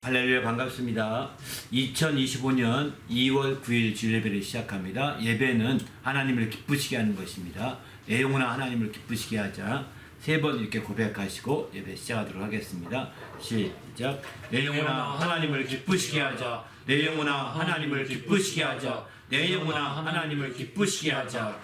할렐루야, 반갑습니다. 2025년 2월 9일 주일예배를 시작합니다. 예배는 하나님을 기쁘시게 하는 것입니다. 내 영혼아 하나님을 기쁘시게 하자. 세 번 이렇게 고백하시고 예배 시작하도록 하겠습니다. 시작. 내 영혼아 하나님을 기쁘시게 하자. 내 영혼아 하나님을 기쁘시게 하자. 내 영혼아 하나님을 기쁘시게 하자.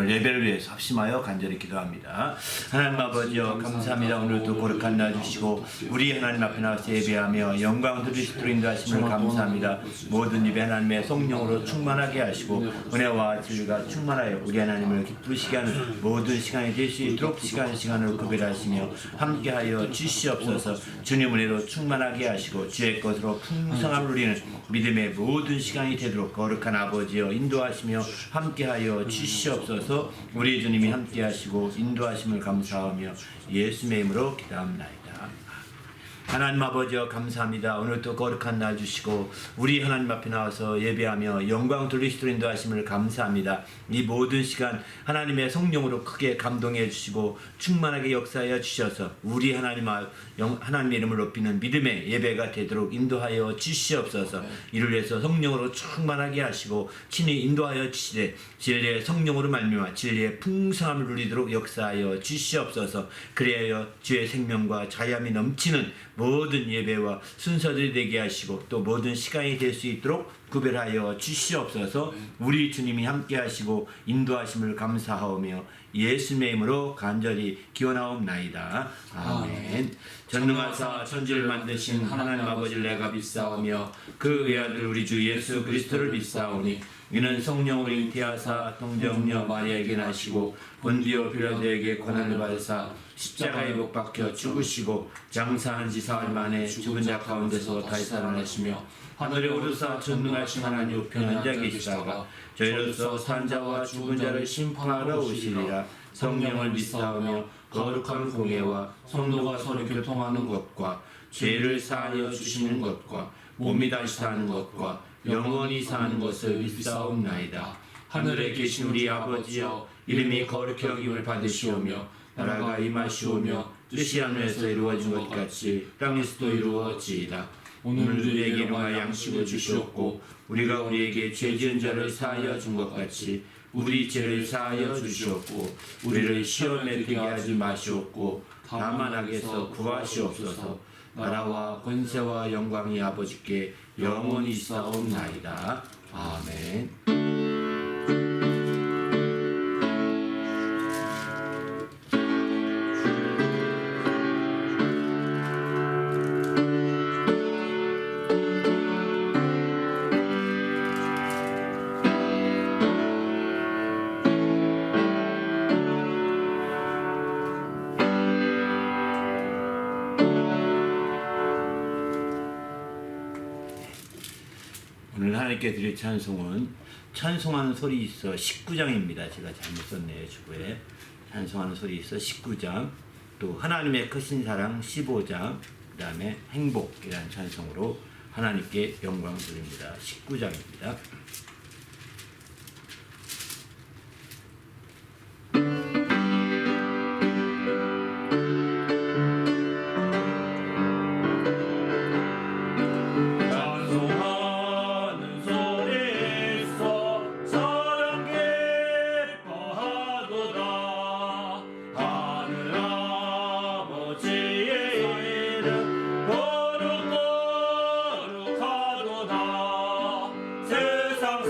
예배를 위해서 합심하여 간절히 기도합니다. 하나님 아버지여 감사합니다. 오늘도 거룩한 날 주시고 우리 하나님 앞에 나와서 예배하며 영광 드리시도록 인도하심을 감사합니다. 모든 입에 하나님의 성령으로 충만하게 하시고 은혜와 진리가 충만하여 우리 하나님을 기쁘시게 하는 모든 시간이 될 수 있도록 시간을 구별하시며 함께하여 주시옵소서. 주님 은혜로 충만하게 하시고 주의 것으로 풍성함을 누리는 믿음의 모든 시간이 되도록 거룩한 아버지여 인도하시며 함께하여 주시옵소서. 우리 주님이 함께하시고 인도하심을 감사하며 예수님의 이름으로 기도합나이다. 하나님 아버지여 감사합니다. 오늘도 거룩한 날 주시고 우리 하나님 앞에 나와서 예배하며 영광 돌리시도록 인도하심을 감사합니다. 이 모든 시간 하나님의 성령으로 크게 감동해 주시고 충만하게 역사하여 주셔서 우리 하나님의 이름을 높이는 믿음의 예배가 되도록 인도하여 주시옵소서. 이를 위해서 성령으로 충만하게 하시고 친히 인도하여 주시되 진리의 성령으로 말미암아 진리의 풍성함을 누리도록 역사하여 주시옵소서. 그리하여 주의 생명과 자유함이 넘치는 모든 예배와 순서들이 되게 하시고 또 모든 시간이 될 수 있도록 구별하여 주시옵소서. 우리 주님이 함께 하시고 인도하심을 감사하오며 예수님의 이름으로 간절히 기원하옵나이다. 아멘. 전능하사 천지를 만드신 하나님 아버지를 내가 믿사오며 그 외아들 우리 주 예수 그리스도를 믿사오니 이는 성령으로 잉태하사 동정녀 마리아에게 나시고 본디오 빌라도에게 고난을 받으사 십자가에 못 박혀 죽으시고 장사한 지 사흘 만에 죽은 자 가운데서 다시 살아나시며 하늘에 오르사 전능하신 하나님 우편에 앉아 계시다가 저희로서 산자와 죽은 자를 심판하러 오시리라. 성령을 믿사오며 거룩한 공예와 성도가 서로 교통하는 것과 죄를 사하여 주시는 것과 몸이 다시 사는 것과 영원히 사는 것을 믿사옵나이다. 하늘에 계신 우리 아버지여, 이름이 거룩히 여김을 받으시오며 나라가 임하시오며 뜻이 하늘에서 이루어진 것 같이 땅에서도 이루어지이다. 오늘 우리에게 일용할 양식을 주시옵고 우리가 우리에게 죄 지은 자를 사하여 준 것 같이 우리 죄를 사하여 주시옵고 우리를 시험에 들게 하지 마시옵고 다만 악에서 구하시옵소서. 나라와 권세와 영광이 아버지께 영원히 있사옵나이다. 아멘. 오늘 하나님께 드릴 찬송은 찬송하는 소리 있어 19장입니다. 제가 잘못 썼네요. 주보에 찬송하는 소리 있어 19장, 또 하나님의 크신 사랑 15장, 그 다음에 행복이라는 찬송으로 하나님께 영광 드립니다. 19장입니다. 세상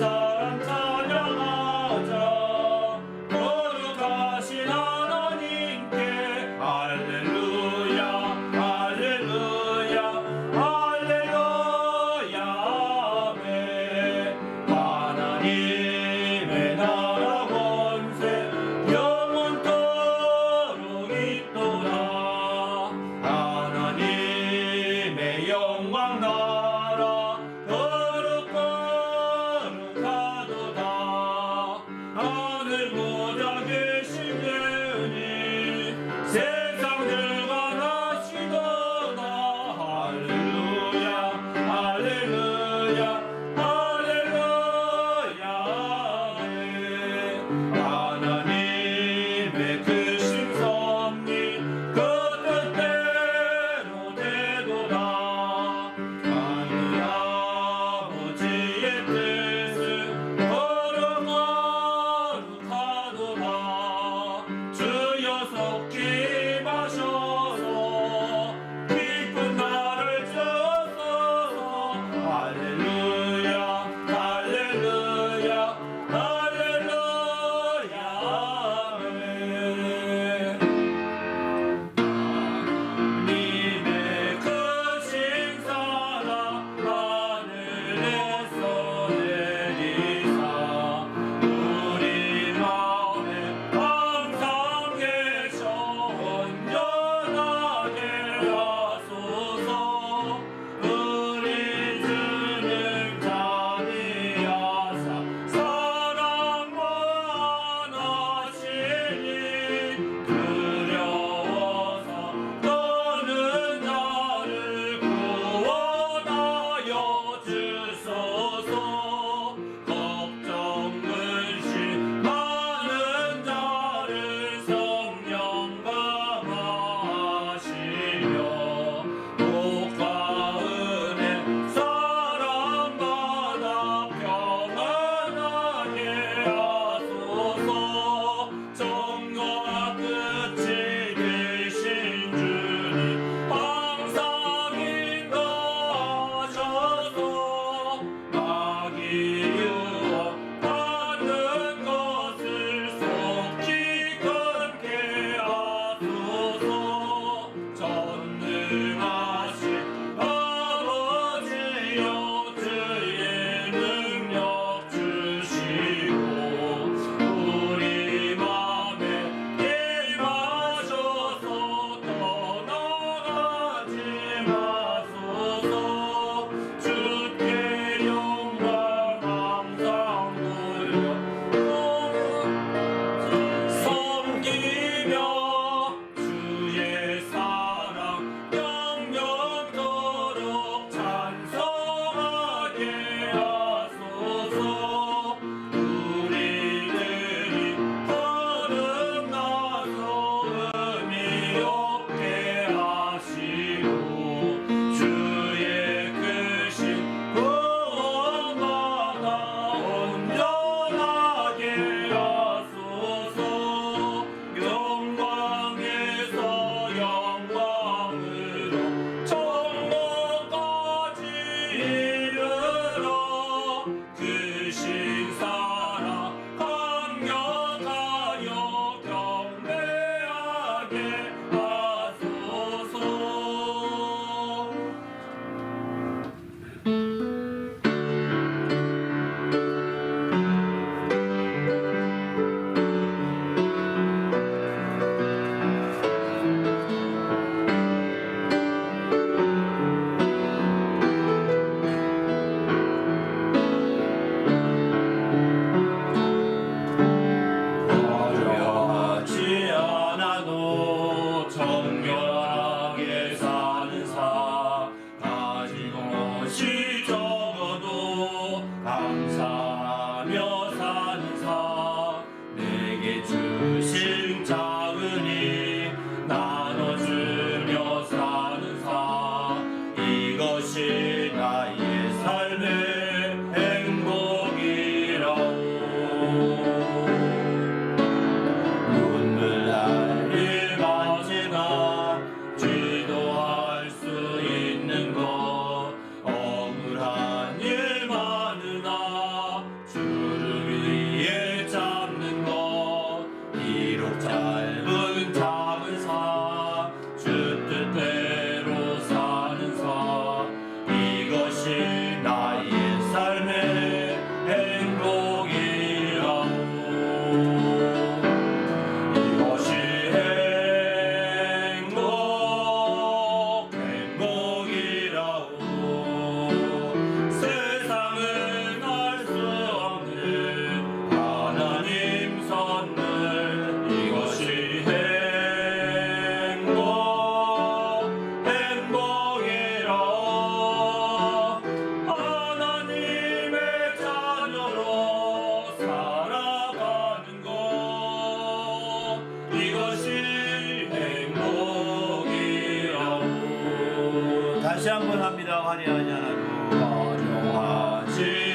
다시 한번 합니다. 화려하지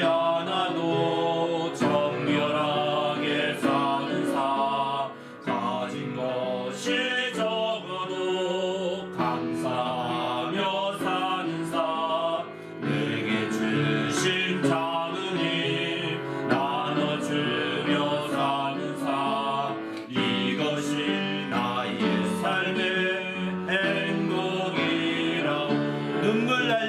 않아도 정결하게 사는 사, 가진 것이 적어도 감사하며 사는 사, 내게 주신 작은 힘 나눠주며 사는 사, 이것이 나의 삶의 행복이라고. 눈물 날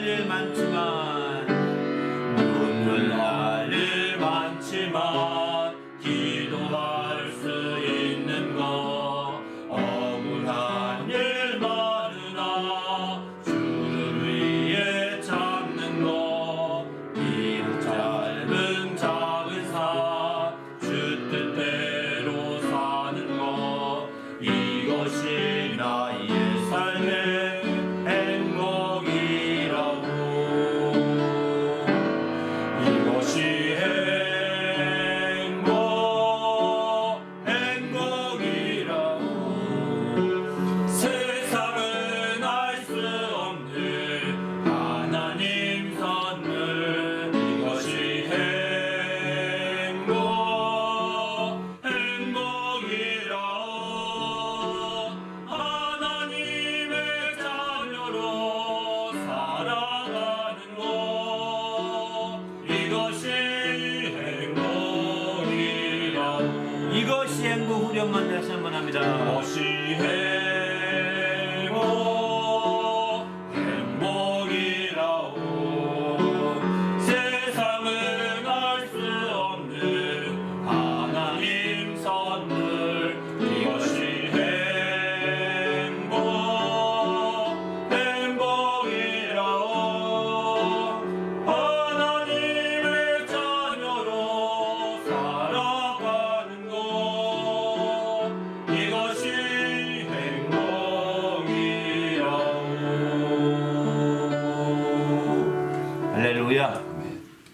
일 많지만 기도할 수 있는 거, 억울한 일 많으나 주를 위해 참는 거, 비록 짧은 작은 사, 주 뜻대로 사는 거, 이것이 나의 삶의 행복이라고. 이것이 세상은 알 수 없는 하나님 선물, 이것이 행복이라. 하나님의 자녀로 살아가는 것, 이것이 행복이라. 이것이 행복. 우리 엄마 다시 한번 합니다. 이것이 행복이라고. 세상은 알 수 없는 하나님 선물, 이것이 행복이라고. 하나님의 자녀로 살아가는 것, 이것이 행복이라고. 할렐루야.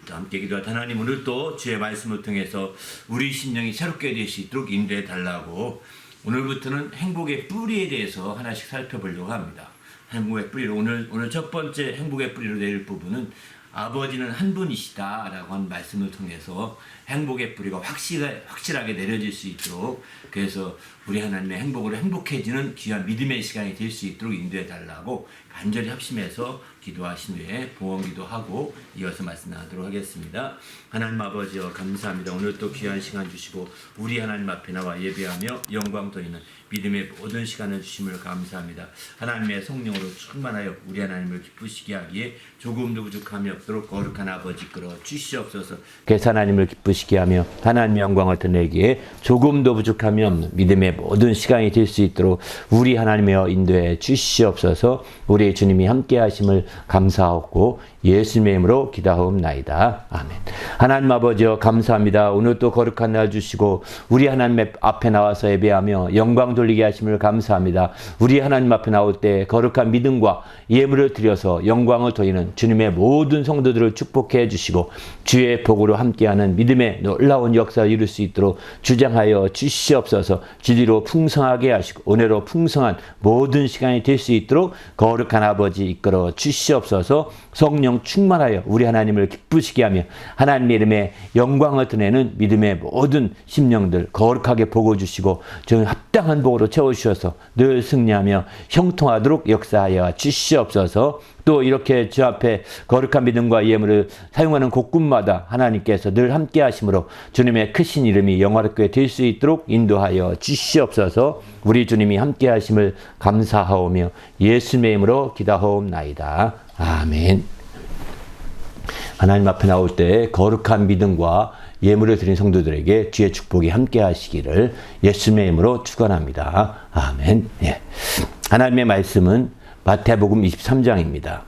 함께 기도할 하나님, 오늘 또 주의 말씀을 통해서 우리 심령이 새롭게 될 수 있도록 인도해 달라고, 오늘부터는 행복의 뿌리에 대해서 하나씩 살펴보려고 합니다. 행복의 뿌리로 오늘 첫 번째 행복의 뿌리로 내릴 부분은 아버지는 한 분이시다 라고 한 말씀을 통해서 행복의 뿌리가 확실하게 내려질 수 있도록, 그래서 우리 하나님의 행복으로 행복해지는 귀한 믿음의 시간이 될 수 있도록 인도해 달라고 간절히 합심해서 기도하신 후에 보험기도 하고 이어서 말씀 나누도록 하겠습니다. 하나님 아버지여, 감사합니다. 오늘 또 귀한 시간 주시고 우리 하나님 앞에 나와 예배하며 영광 돌리는 믿음의 모든 시간을 주심을 감사합니다. 하나님의 성령으로 충만하여 우리 하나님을 기쁘시게 하기에 조금도 부족함이 없도록 거룩한 아버지 이끌어 주시옵소서. 그래서 하나님을 기쁘시게 하며 하나님의 영광을 드러내기에 조금도 부족함이 없는 믿음의 모든 시간이 될 수 있도록 우리 하나님여 인도해 주시옵소서. 우리 주님이 함께 하심을 감사하고 예수님의 이름으로 기도하옵나이다. 아멘. 하나님 아버지여, 감사합니다. 오늘 또 거룩한 날 주시고 우리 하나님 앞에 나와서 예배하며 영광 돌리게 하심을 감사합니다. 우리 하나님 앞에 나올 때 거룩한 믿음과 예물을 드려서 영광을 돌리는 주님의 모든 성도들을 축복해 주시고 주의 복으로 함께하는 믿음의 놀라운 역사를 이룰 수 있도록 주장하여 주시옵소서. 주리로 풍성하게 하시고 오늘로 풍성한 모든 시간이 될 수 있도록 거룩한 아버지 이끌어 주시옵소서. 성령 충만하여 우리 하나님을 기쁘시게 하며 하나님의 이름에 영광을 드러내는 믿음의 모든 심령들 거룩하게 보고 주시고 저 합당한 복으로 채워주셔서 늘 승리하며 형통하도록 역사하여 주시옵소서. 또 이렇게 주 앞에 거룩한 믿음과 예물을 사용하는 곳곳마다 하나님께서 늘 함께 하심으로 주님의 크신 이름이 영화롭게 될 수 있도록 인도하여 주시옵소서. 우리 주님이 함께 하심을 감사하오며 예수님의 이름으로 기도하옵나이다. 아멘. 하나님 앞에 나올 때 거룩한 믿음과 예물을 드린 성도들에게 주의 축복이 함께 하시기를 예수님의 이름으로 축원합니다. 아멘. 예. 하나님의 말씀은 마태복음 23장입니다.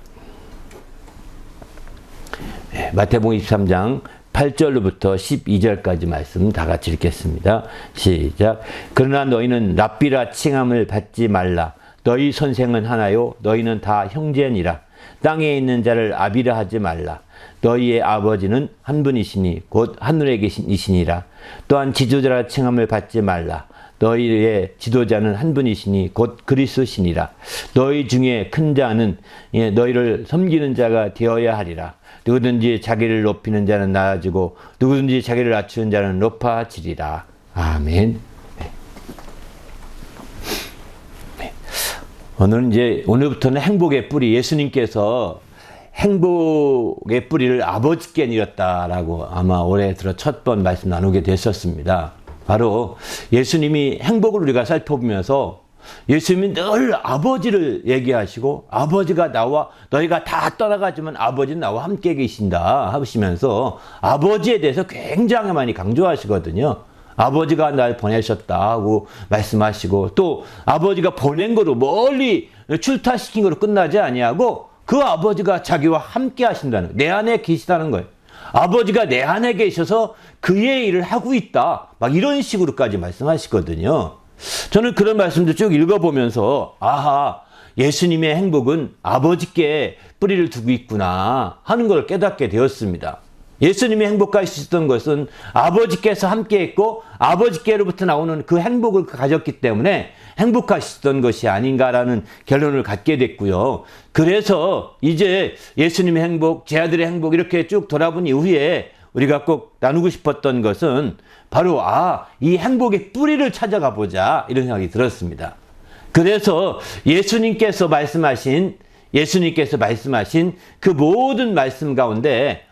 예, 마태복음 23장 8절로부터 12절까지 말씀 다 같이 읽겠습니다. 시작. 그러나 너희는 랍비라 칭함을 받지 말라. 너희 선생은 하나요 너희는 다 형제니라. 땅에 있는 자를 아비라 하지 말라. 너희의 아버지는 한 분이시니 곧 하늘에 계신 이시니라. 또한 지도자라 칭함을 받지 말라. 너희의 지도자는 한 분이시니 곧 그리스도시니라. 너희 중에 큰 자는 너희를 섬기는 자가 되어야 하리라. 누구든지 자기를 높이는 자는 낮아지고 누구든지 자기를 낮추는 자는 높아지리라. 아멘. 오늘부터는 행복의 뿌리, 예수님께서 행복의 뿌리를 아버지께 내렸다라고 아마 올해 들어 첫 번 말씀 나누게 됐었습니다. 바로 예수님이 행복을 우리가 살펴보면서 예수님이 늘 아버지를 얘기하시고 아버지가 나와 너희가 다 떠나가지만 아버지는 나와 함께 계신다 하시면서 아버지에 대해서 굉장히 많이 강조하시거든요. 아버지가 날 보내셨다 하고 말씀하시고 또 아버지가 보낸 거로 멀리 출타시킨 거로 끝나지 아니하고 그 아버지가 자기와 함께 하신다는 거예요. 내 안에 계시다는 거예요. 아버지가 내 안에 계셔서 그의 일을 하고 있다. 막 이런 식으로까지 말씀하시거든요. 저는 그런 말씀도 쭉 읽어보면서 아하, 예수님의 행복은 아버지께 뿌리를 두고 있구나 하는 걸 깨닫게 되었습니다. 예수님이 행복하셨던 것은 아버지께서 함께했고 아버지께로부터 나오는 그 행복을 가졌기 때문에 행복하셨던 것이 아닌가라는 결론을 갖게 됐고요. 그래서 이제 예수님의 행복, 제 아들의 행복 이렇게 쭉 돌아본 이후에 우리가 꼭 나누고 싶었던 것은 바로 이 행복의 뿌리를 찾아가 보자 이런 생각이 들었습니다. 그래서 예수님께서 말씀하신 그 모든 말씀 가운데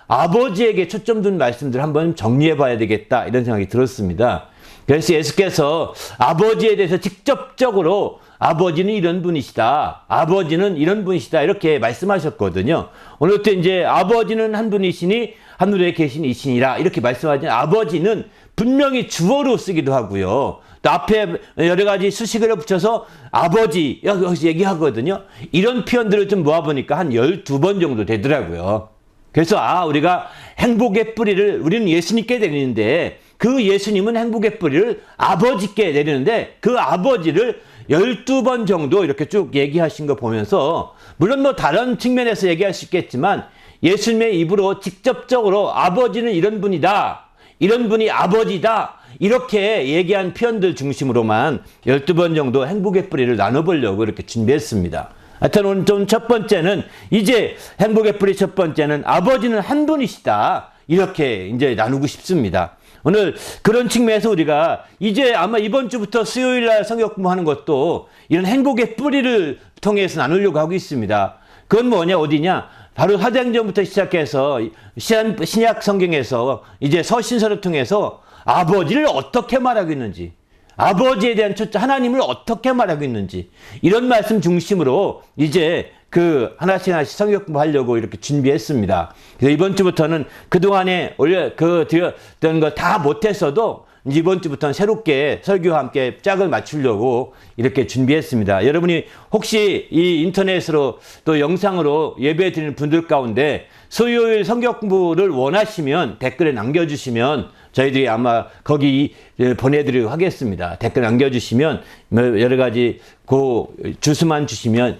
아버지에게 초점 둔 말씀들 한번 정리해 봐야 되겠다 이런 생각이 들었습니다. 그래서 예수께서 아버지에 대해서 직접적으로 아버지는 이런 분이시다. 아버지는 이런 분이시다. 이렇게 말씀하셨거든요. 오늘부터 이제 아버지는 한 분이시니 하늘에 계신 이시니라 이렇게 말씀하신 아버지는 분명히 주어로 쓰기도 하고요. 또 앞에 여러 가지 수식어를 붙여서 아버지 여기서 얘기하거든요. 이런 표현들을 좀 모아보니까 한 12번 정도 되더라고요. 그래서 우리가 행복의 뿌리를 우리는 예수님께 내리는데 그 예수님은 행복의 뿌리를 아버지께 내리는데 그 아버지를 12번 정도 이렇게 쭉 얘기하신 거 보면서 물론 뭐 다른 측면에서 얘기할 수 있겠지만 예수님의 입으로 직접적으로 아버지는 이런 분이다. 이런 분이 아버지다. 이렇게 얘기한 표현들 중심으로만 12번 정도 행복의 뿌리를 나눠보려고 이렇게 준비했습니다. 하여튼 오늘 좀 첫 번째는 이제 행복의 뿌리 첫 번째는 아버지는 한 분이시다. 이렇게 이제 나누고 싶습니다. 오늘 그런 측면에서 우리가 이제 아마 이번 주부터 수요일 날 성경 공부하는 것도 이런 행복의 뿌리를 통해서 나누려고 하고 있습니다. 그건 뭐냐 어디냐? 바로 사도행전부터 시작해서 신약 성경에서 이제 서신서를 통해서 아버지를 어떻게 말하고 있는지 아버지에 대한 초점, 하나님을 어떻게 말하고 있는지 이런 말씀 중심으로 이제 하나씩 성경 공부하려고 이렇게 준비했습니다. 그래서 이번 주부터는 그동안에 드렸던 거 다 못했어도 이번 주부터는 새롭게 설교와 함께 짝을 맞추려고 이렇게 준비했습니다. 여러분이 혹시 이 인터넷으로 또 영상으로 예배 드리는 분들 가운데 수요일 성경 공부를 원하시면 댓글에 남겨주시면 저희들이 아마 거기 보내드리도록 하겠습니다. 댓글 남겨주시면 여러 가지 주소만 주시면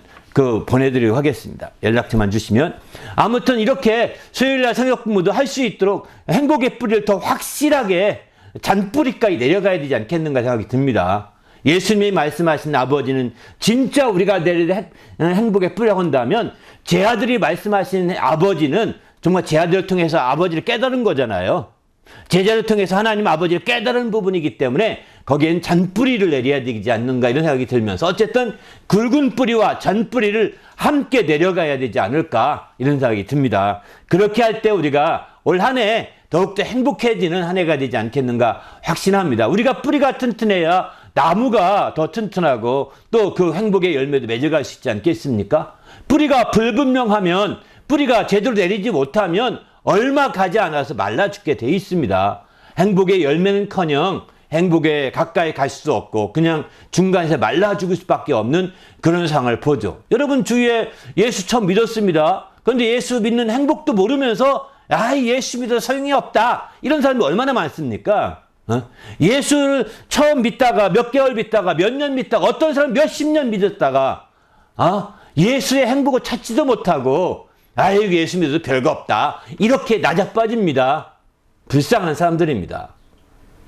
보내드리도록 하겠습니다. 연락처만 주시면. 아무튼 이렇게 수요일날 성경 공부도 할 수 있도록 행복의 뿌리를 더 확실하게 잔뿌리까지 내려가야 되지 않겠는가 생각이 듭니다. 예수님이 말씀하신 아버지는 진짜 우리가 내릴 행복의 뿌리라고 한다면 제 아들이 말씀하신 아버지는 정말 제 아들을 통해서 아버지를 깨달은 거잖아요. 제자를 통해서 하나님 아버지를 깨달은 부분이기 때문에 거기엔 잔뿌리를 내려야 되지 않는가 이런 생각이 들면서 어쨌든 굵은 뿌리와 잔뿌리를 함께 내려가야 되지 않을까 이런 생각이 듭니다. 그렇게 할 때 우리가 올 한 해 더욱더 행복해지는 한 해가 되지 않겠는가 확신합니다. 우리가 뿌리가 튼튼해야 나무가 더 튼튼하고 또 그 행복의 열매도 맺어갈 수 있지 않겠습니까? 뿌리가 불분명하면 뿌리가 제대로 내리지 못하면 얼마 가지 않아서 말라 죽게 돼 있습니다. 행복의 열매는커녕 행복에 가까이 갈 수 없고 그냥 중간에서 말라 죽을 수밖에 없는 그런 상황을 보죠. 여러분 주위에 예수 처음 믿었습니다. 그런데 예수 믿는 행복도 모르면서 예수 믿어서 소용이 없다. 이런 사람이 얼마나 많습니까? 예수를 처음 믿다가 몇 개월 믿다가 몇 년 믿다가 어떤 사람 몇십 년 믿었다가 예수의 행복을 찾지도 못하고 예수 믿어도 별거 없다. 이렇게 나자빠집니다. 불쌍한 사람들입니다.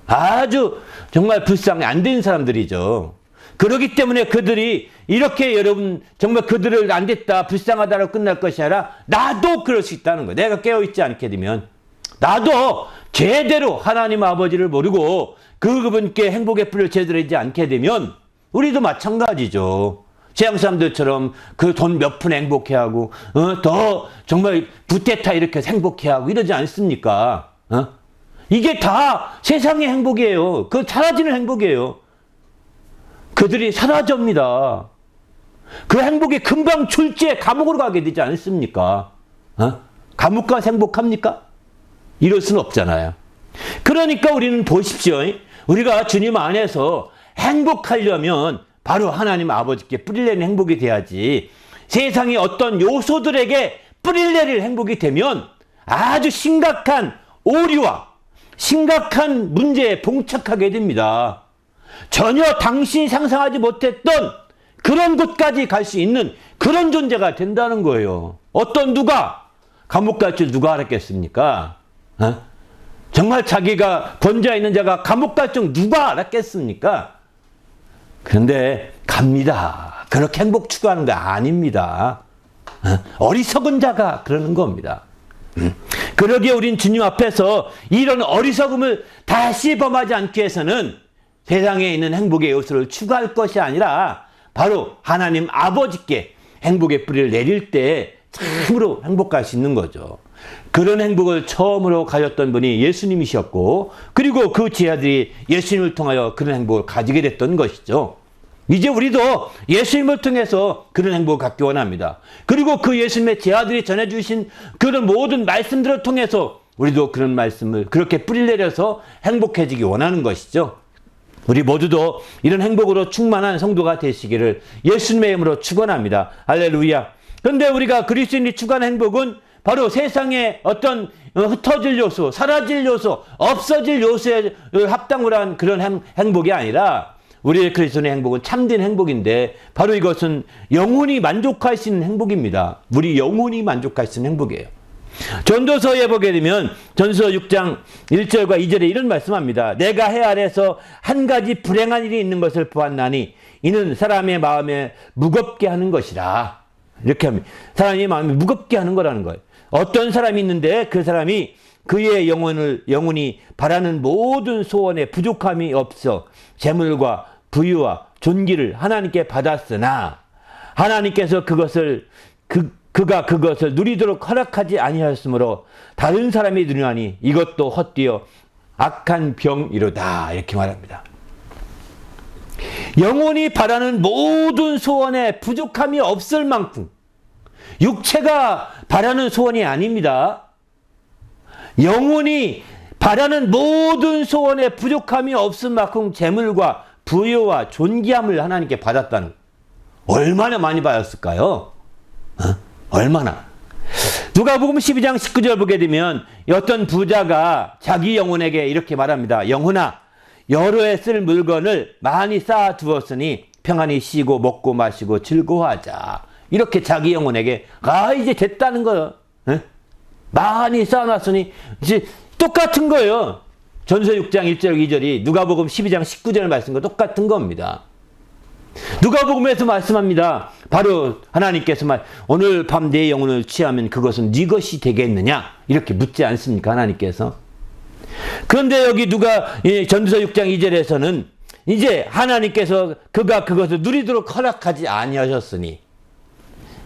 아주 정말 불쌍히 안 된 사람들이죠. 그렇기 때문에 그들이 이렇게 여러분 정말 그들을 안 됐다 불쌍하다로 끝날 것이 아니라 나도 그럴 수 있다는 거예요. 내가 깨어있지 않게 되면 나도 제대로 하나님 아버지를 모르고 그분께 행복의 뿌리를 제대로 하지 않게 되면 우리도 마찬가지죠. 세상 사람들처럼 그 돈 몇 푼 행복해하고 더 정말 부테타 이렇게 행복해하고 이러지 않습니까? 이게 다 세상의 행복이에요. 그 사라지는 행복이에요. 그들이 사라집니다. 그 행복이 금방 출제 감옥으로 가게 되지 않습니까? 감옥 가서 행복합니까? 이럴 수는 없잖아요. 그러니까 우리는 보십시오. 우리가 주님 안에서 행복하려면 바로 하나님 아버지께 뿌리를 내는 행복이 돼야지 세상의 어떤 요소들에게 뿌리를 내릴 행복이 되면 아주 심각한 오류와 심각한 문제에 봉착하게 됩니다. 전혀 당신이 상상하지 못했던 그런 곳까지 갈 수 있는 그런 존재가 된다는 거예요. 어떤 누가 감옥 갈 줄 누가 알았겠습니까? 정말 자기가 권좌 있는 자가 감옥 갈 줄 누가 알았겠습니까? 그런데 갑니다. 그렇게 행복 추구하는 거 아닙니다. 어리석은 자가 그러는 겁니다. 그러기에 우린 주님 앞에서 이런 어리석음을 다시 범하지 않기 위해서는 세상에 있는 행복의 요소를 추구할 것이 아니라 바로 하나님 아버지께 행복의 뿌리를 내릴 때 참으로 행복할 수 있는 거죠. 그런 행복을 처음으로 가졌던 분이 예수님이셨고 그리고 그 제자들이 예수님을 통하여 그런 행복을 가지게 됐던 것이죠. 이제 우리도 예수님을 통해서 그런 행복을 갖기 원합니다. 그리고 그 예수님의 제자들이 전해주신 그런 모든 말씀들을 통해서 우리도 그런 말씀을 그렇게 뿌리를 내려서 행복해지기 원하는 것이죠. 우리 모두도 이런 행복으로 충만한 성도가 되시기를 예수님의 이름으로 축원합니다. 할렐루야. 그런데 우리가 그리스도인이 추구하는 행복은 바로 세상의 어떤 흩어질 요소, 사라질 요소, 없어질 요소에 합당을 한 그런 행복이 아니라 우리의 그리스도인의 행복은 참된 행복인데 바로 이것은 영혼이 만족할 수 있는 행복입니다. 우리 영혼이 만족할 수 있는 행복이에요. 전도서에 보게 되면 전도서 6장 1절과 2절에 이런 말씀합니다. 내가 해 아래서 한 가지 불행한 일이 있는 것을 보았나니 이는 사람의 마음에 무겁게 하는 것이라. 이렇게 합니다. 사람의 마음에 무겁게 하는 거라는 거예요. 어떤 사람이 있는데 그 사람이 그의 영혼이 바라는 모든 소원에 부족함이 없어 재물과 부유와 존귀를 하나님께 받았으나 하나님께서 그가 그것을 누리도록 허락하지 아니하였으므로 다른 사람이 누리나니 이것도 헛되어 악한 병이로다. 이렇게 말합니다. 영혼이 바라는 모든 소원에 부족함이 없을 만큼 육체가 바라는 소원이 아닙니다. 영혼이 바라는 모든 소원에 부족함이 없을 만큼 재물과 부여와 존귀함을 하나님께 받았다는, 얼마나 많이 받았을까요? 얼마나? 누가복음 12장 19절 보게 되면 어떤 부자가 자기 영혼에게 이렇게 말합니다. 영혼아, 여러 해 쓸 물건을 많이 쌓아 두었으니 평안히 쉬고 먹고 마시고 즐거워하자. 이렇게 자기 영혼에게 이제 됐다는 거예요. 많이 쌓아놨으니 이제 똑같은 거예요. 전서 6장 1절 2절이 누가복음 12장 19절 말씀과 똑같은 겁니다. 누가복음에서 말씀합니다. 바로 하나님께서 오늘 밤 내 영혼을 취하면 그것은 네 것이 되겠느냐? 이렇게 묻지 않습니까? 하나님께서. 그런데 여기 전도서 6장 2절에서는 이제 하나님께서 그가 그것을 누리도록 허락하지 아니하셨으니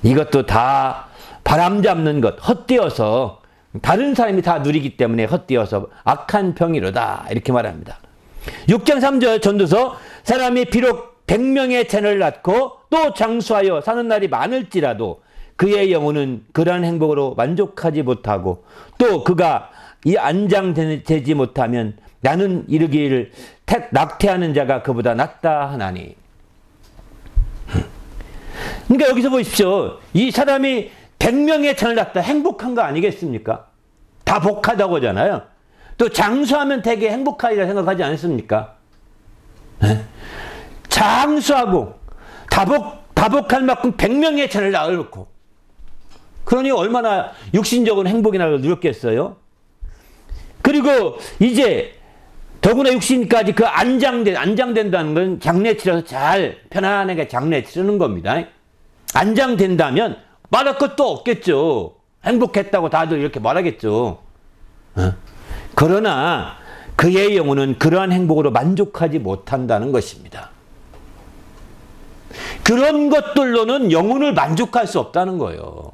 이것도 다 바람 잡는 것, 헛되어서 다른 사람이 다 누리기 때문에 헛되어서 악한 병이로다. 이렇게 말합니다. 6장 3절 전도서 사람이 비록 100명의 자녀를 낳고 또 장수하여 사는 날이 많을지라도 그의 영혼은 그러한 행복으로 만족하지 못하고 또 그가 이 안장되지 못하면 나는 이르기를 낙태하는 자가 그보다 낫다 하나니. 그러니까 여기서 보십시오. 이 사람이 100명의 자녀를 낳다 행복한 거 아니겠습니까? 다 복하다고 하잖아요. 또 장수하면 되게 행복하리라 생각하지 않습니까? 장수하고 다복할 만큼 100명의 자녀를 낳아놓고 그러니 얼마나 육신적인 행복이나 누렸겠어요? 그리고 이제 더구나 육신까지 그 안장된다는 건 장례 치러서 잘 편안하게 장례 치르는 겁니다. 안장된다면 말할 것도 없겠죠. 행복했다고 다들 이렇게 말하겠죠. 그러나 그의 영혼은 그러한 행복으로 만족하지 못한다는 것입니다. 그런 것들로는 영혼을 만족할 수 없다는 거예요.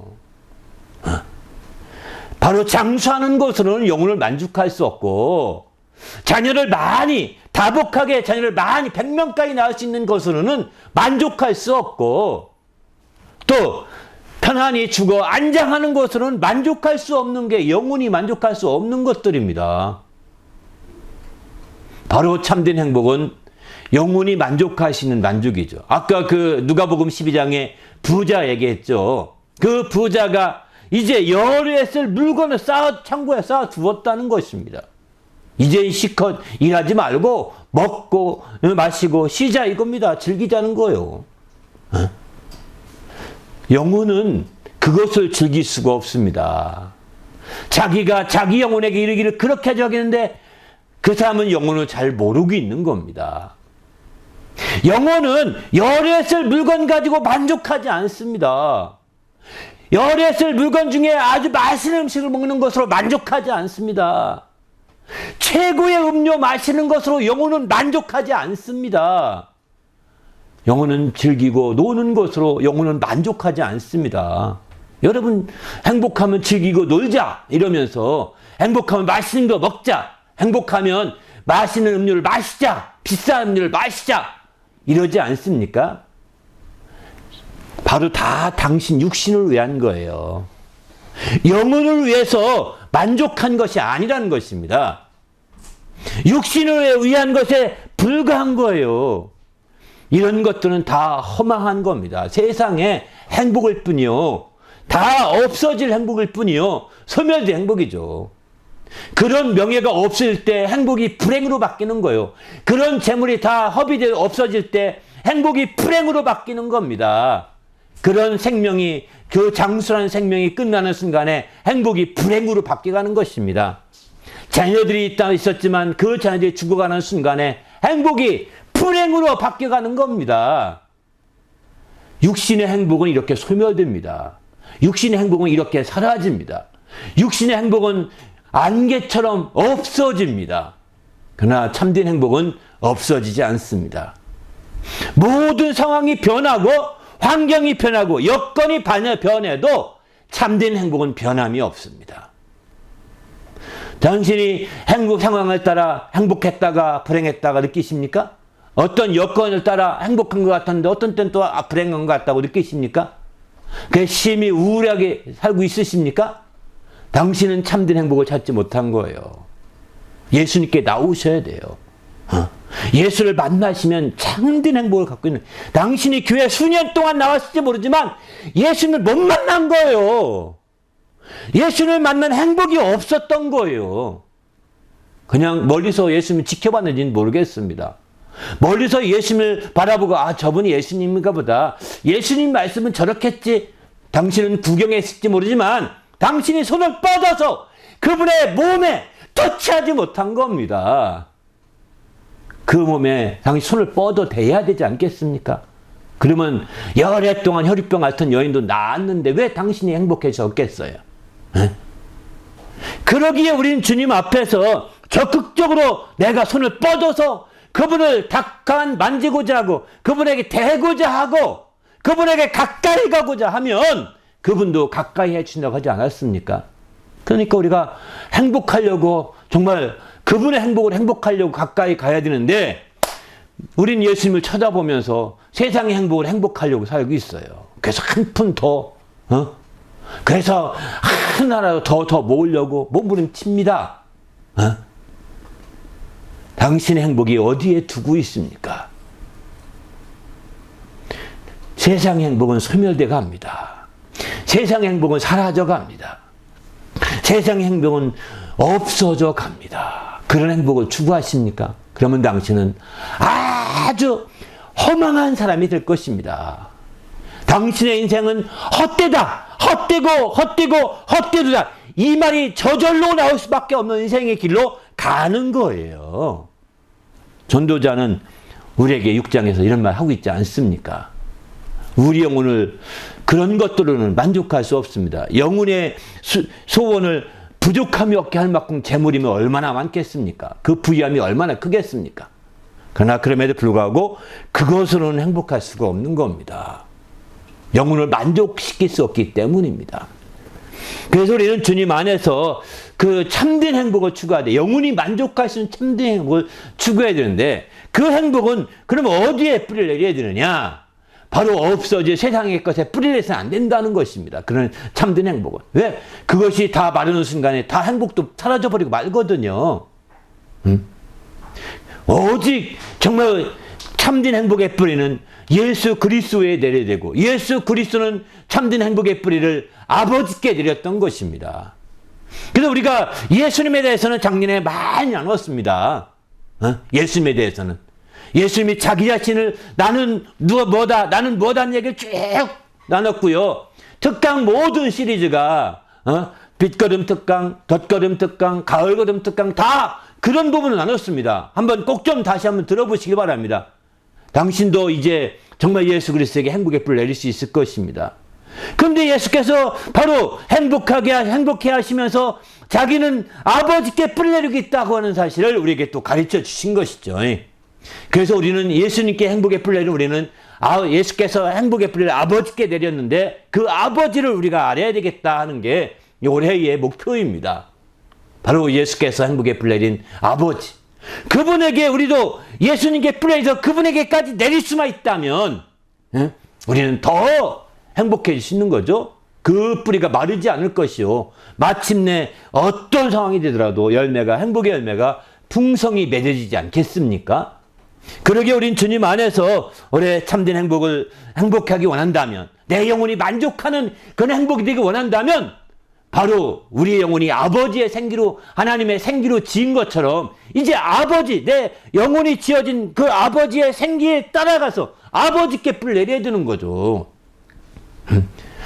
바로 장수하는 것으로는 영혼을 만족할 수 없고, 자녀를 많이 다복하게 자녀를 많이 100명까지 낳을 수 있는 것으로는 만족할 수 없고, 또 편안히 죽어 안장하는 것으로는 만족할 수 없는 게 영혼이 만족할 수 없는 것들입니다. 바로 참된 행복은 영혼이 만족하시는 만족이죠. 아까 그 누가복음 12장에 부자 얘기했죠. 그 부자가 이제 열에 쓸 물건을 창고에 쌓아 두었다는 것입니다. 이제 실컷 일하지 말고 먹고 마시고 쉬자 이겁니다. 즐기자는 거예요. 영혼은 그것을 즐길 수가 없습니다. 자기가 자기 영혼에게 이르기를 그렇게 하자 하겠는데 그 사람은 영혼을 잘 모르고 있는 겁니다. 영혼은 열에 쓸 물건 가지고 만족하지 않습니다. 열에 쓸 물건 중에 아주 맛있는 음식을 먹는 것으로 만족하지 않습니다. 최고의 음료 마시는 것으로 영혼은 만족하지 않습니다. 영혼은 즐기고 노는 것으로 영혼은 만족하지 않습니다. 여러분, 행복하면 즐기고 놀자 이러면서, 행복하면 맛있는 거 먹자, 행복하면 맛있는 음료를 마시자, 비싼 음료를 마시자 이러지 않습니까? 바로 다 당신 육신을 위한 거예요. 영혼을 위해서 만족한 것이 아니라는 것입니다. 육신을 위한 것에 불과한 거예요. 이런 것들은 다 허망한 겁니다. 세상의 행복일 뿐이요, 다 없어질 행복일 뿐이요, 소멸될 행복이죠. 그런 명예가 없을 때 행복이 불행으로 바뀌는 거예요. 그런 재물이 다 허비되어 없어질 때 행복이 불행으로 바뀌는 겁니다. 그런 생명이, 그 장수라는 생명이 끝나는 순간에 행복이 불행으로 바뀌어가는 것입니다. 자녀들이 있었지만 그 자녀들이 죽어가는 순간에 행복이 불행으로 바뀌어가는 겁니다. 육신의 행복은 이렇게 소멸됩니다. 육신의 행복은 이렇게 사라집니다. 육신의 행복은 안개처럼 없어집니다. 그러나 참된 행복은 없어지지 않습니다. 모든 상황이 변하고 환경이 변하고 여건이 변해도 참된 행복은 변함이 없습니다. 당신이 행복 상황을 따라 행복했다가 불행했다가 느끼십니까? 어떤 여건을 따라 행복한 것 같았는데 어떤 때는 또 불행한 것 같다고 느끼십니까? 그게 심히 우울하게 살고 있으십니까? 당신은 참된 행복을 찾지 못한 거예요. 예수님께 나오셔야 돼요. 예수를 만나시면 참된 행복을 갖고 있는, 당신이 교회 수년 동안 나왔을지 모르지만 예수님을 못 만난 거예요. 예수님을 만난 행복이 없었던 거예요. 그냥 멀리서 예수님을 지켜봤는지는 모르겠습니다. 멀리서 예수님을 바라보고 저분이 예수님인가 보다, 예수님 말씀은 저렇겠지, 당신은 구경했을지 모르지만 당신이 손을 뻗어서 그분의 몸에 터치하지 못한 겁니다. 그 몸에 당신 손을 뻗어 대야 되지 않겠습니까? 그러면 열해 동안 혈유병 앓던 여인도 나았는데 왜 당신이 행복해졌겠어요? 그러기에 우리는 주님 앞에서 적극적으로 내가 손을 뻗어서 그분을 닥간 만지고자 하고 그분에게 대고자 하고 그분에게 가까이 가고자 하면 그분도 가까이 해주신다고 하지 않았습니까? 그러니까 우리가 행복하려고, 정말 그분의 행복을 행복하려고 가까이 가야 되는데 우린 예수님을 쳐다보면서 세상의 행복을 행복하려고 살고 있어요. 그래서 한 푼 더, 그래서 하나라도 더 모으려고 몸부림칩니다. 당신의 행복이 어디에 두고 있습니까? 세상의 행복은 소멸돼 갑니다. 세상의 행복은 사라져 갑니다. 세상의 행복은 없어져 갑니다. 그런 행복을 추구하십니까? 그러면 당신은 아주 허망한 사람이 될 것입니다. 당신의 인생은 헛되다, 헛되다. 이 말이 저절로 나올 수밖에 없는 인생의 길로 가는 거예요. 전도자는 우리에게 6장에서 이런 말 하고 있지 않습니까? 우리 영혼을 그런 것들로는 만족할 수 없습니다. 영혼의 소원을 부족함이 없게 할 만큼 재물이면 얼마나 많겠습니까? 그 부유함이 얼마나 크겠습니까? 그러나 그럼에도 불구하고 그것으로는 행복할 수가 없는 겁니다. 영혼을 만족시킬 수 없기 때문입니다. 그래서 우리는 주님 안에서 그 참된 행복을 추구해야 돼. 영혼이 만족할 수 있는 참된 행복을 추구해야 되는데 그 행복은 그럼 어디에 뿌리를 내려야 되느냐? 바로 없어질 세상의 것에 뿌리를 내서는 안 된다는 것입니다. 그런 참된 행복은. 왜? 그것이 다 마르는 순간에 다 행복도 사라져버리고 말거든요. 오직 정말 참된 행복의 뿌리는 예수 그리스도에 내려야 되고 예수 그리스도는 참된 행복의 뿌리를 아버지께 내렸던 것입니다. 그래서 우리가 예수님에 대해서는 작년에 많이 나눴습니다. 예수님에 대해서는. 예수님이 자기 자신을 나는 뭐다, 나는 뭐다는 얘기를 쭉 나눴고요. 특강 모든 시리즈가 빛걸음 특강, 덧걸음 특강, 가을걸음 특강 다 그런 부분을 나눴습니다. 한번 꼭 좀 다시 한번 들어보시기 바랍니다. 당신도 이제 정말 예수 그리스도에게 행복의 뿔을 내릴 수 있을 것입니다. 그런데 예수께서 바로 행복해 하시면서 자기는 아버지께 뿔을 내리고 있다고 하는 사실을 우리에게 또 가르쳐 주신 것이죠. 그래서 우리는 예수님께 행복의 뿔을 내리는 우리는 예수께서 행복의 뿔을 아버지께 내렸는데 그 아버지를 우리가 알아야 되겠다 하는 게 올해의 목표입니다. 바로 예수께서 행복의 뿔을 내린 아버지. 그분에게 우리도 예수님께 뿔을 내려서 그분에게까지 내릴 수만 있다면 우리는 더 행복해질 수 있는 거죠. 그 뿌리가 마르지 않을 것이요. 마침내 어떤 상황이 되더라도 행복의 열매가 풍성히 맺어지지 않겠습니까? 그러기에 우린 주님 안에서 올해 참된 행복하기 원한다면, 내 영혼이 만족하는 그런 행복이 되기 원한다면, 바로 우리의 영혼이 아버지의 생기로, 하나님의 생기로 지은 것처럼, 이제 내 영혼이 지어진 그 아버지의 생기에 따라가서 아버지께 뿌리를 내려야 되는 거죠.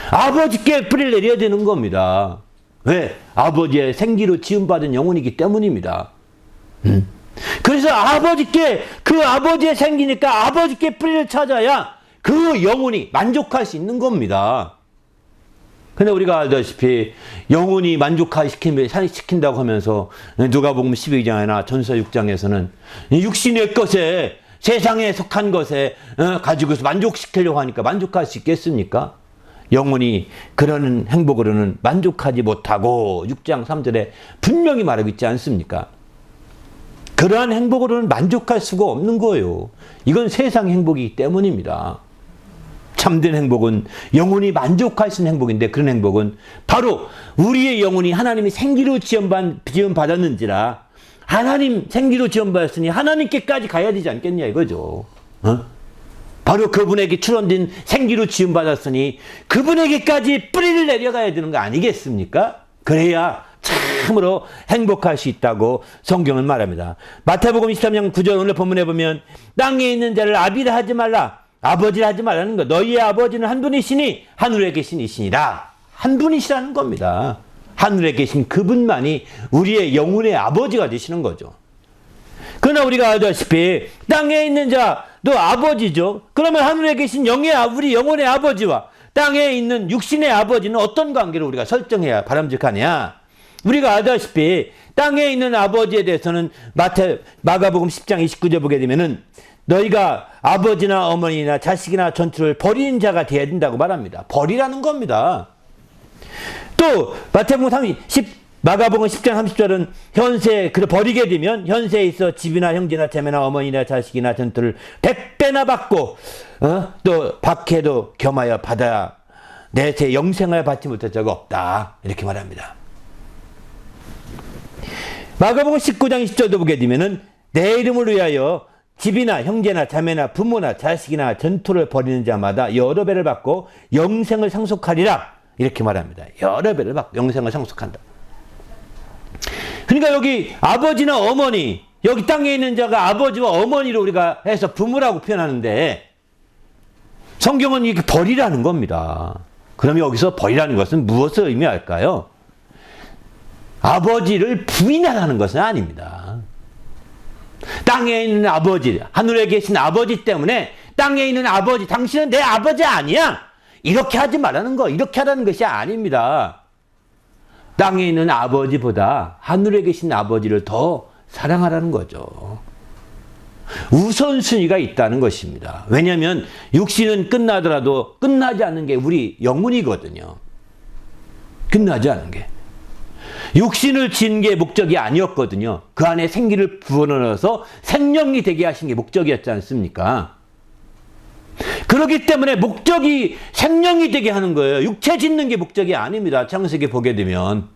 아버지께 뿌리를 내려야 되는 겁니다. 왜? 아버지의 생기로 지음받은 영혼이기 때문입니다. 그래서 그 아버지의 생기니까 아버지께 뿌리를 찾아야 그 영혼이 만족할 수 있는 겁니다. 근데 우리가 알다시피 영혼이 만족시킨다고 하면서 누가복음 12장이나 전서 6장에서는 육신의 것에, 세상에 속한 것에 가지고서 만족시키려고 하니까 만족할 수 있겠습니까? 영혼이 그런 행복으로는 만족하지 못하고 6장 3절에 분명히 말하고 있지 않습니까? 그러한 행복으로는 만족할 수가 없는 거예요. 이건 세상 행복이기 때문입니다. 참된 행복은 영혼이 만족할 수 있는 행복인데, 그런 행복은 바로 우리의 영혼이 하나님이 생기로 지음받았는지라, 하나님 생기로 지음받았으니 하나님께까지 가야 되지 않겠냐 이거죠. 바로 그분에게 출원된 생기로 지음받았으니 그분에게까지 뿌리를 내려가야 되는 거 아니겠습니까? 그래야 참으로 행복할 수 있다고 성경은 말합니다. 마태복음 23장 9절 오늘 본문에 보면 땅에 있는 자를 아비라 하지 말라, 아버지라 하지 말라는 거. 너희의 아버지는 한 분이시니 하늘에 계신 이시니라. 한 분이시라는 겁니다. 하늘에 계신 그분만이 우리의 영혼의 아버지가 되시는 거죠. 그러나 우리가 알다시피 땅에 있는 자도 아버지죠. 그러면 하늘에 계신 우리 영혼의 아버지와 땅에 있는 육신의 아버지는 어떤 관계를 우리가 설정해야 바람직하냐? 우리가 알다시피 땅에 있는 아버지에 대해서는 마가복음 10장 29절 보게 되면은 너희가 아버지나 어머니나 자식이나 전투를 버리는 자가 되어야 된다고 말합니다. 버리라는 겁니다. 또 마가복음 10장 30절은 버리게 되면 현세에 있어 집이나 형제나 자매나 어머니나 자식이나 전투를 100배나 받고 또 박해도 겸하여 받아야 내 영생을 받지 못할 자가 없다, 이렇게 말합니다. 마가복음 19장 20절도 보게 되면은 내 이름을 위하여 집이나 형제나 자매나 부모나 자식이나 전투를 벌이는 자마다 여러 배를 받고 영생을 상속하리라, 이렇게 말합니다. 여러 배를 받고 영생을 상속한다. 그러니까 여기 아버지나 어머니, 여기 땅에 있는 자가 아버지와 어머니로 우리가 해서 부모라고 표현하는데, 성경은 이게 버리라는 겁니다. 그러면 여기서 버리라는 것은 무엇을 의미할까요? 아버지를 부인하라는 것은 아닙니다. 땅에 있는 아버지, 하늘에 계신 아버지 때문에 땅에 있는 아버지, 당신은 내 아버지 아니야. 이렇게 하지 말라는 거, 이렇게 하라는 것이 아닙니다. 땅에 있는 아버지보다 하늘에 계신 아버지를 더 사랑하라는 거죠. 우선순위가 있다는 것입니다. 왜냐하면 육신은 끝나더라도 끝나지 않는 게 우리 영혼이거든요. 끝나지 않은 게. 육신을 지은 게 목적이 아니었거든요. 그 안에 생기를 부어넣어서 생명이 되게 하신 게 목적이었지 않습니까? 그렇기 때문에 목적이 생명이 되게 하는 거예요. 육체 짓는 게 목적이 아닙니다. 창세기 보게 되면.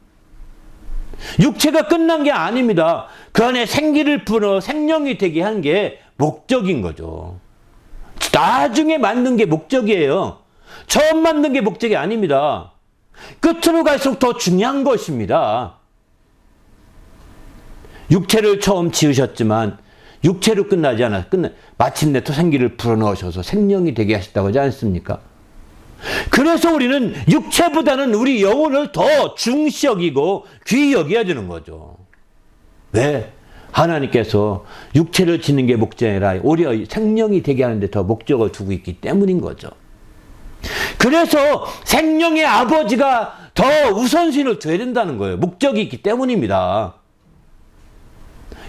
육체가 끝난 게 아닙니다. 그 안에 생기를 불어 생명이 되게 하는 게 목적인 거죠. 나중에 만든 게 목적이에요. 처음 만든 게 목적이 아닙니다. 끝으로 갈수록 더 중요한 것입니다. 육체를 처음 지으셨지만 육체로 끝나지 않아. 마침내 또 생기를 불어넣으셔서 생명이 되게 하셨다고 하지 않습니까? 그래서 우리는 육체보다는 우리 영혼을 더 중시 여기고 귀히 여겨야 되는 거죠. 왜? 하나님께서 육체를 짓는 게 목적이 아니라 오히려 생명이 되게 하는데 더 목적을 두고 있기 때문인 거죠. 그래서 생명의 아버지가 더 우선순위를 둬야 된다는 거예요. 목적이 있기 때문입니다.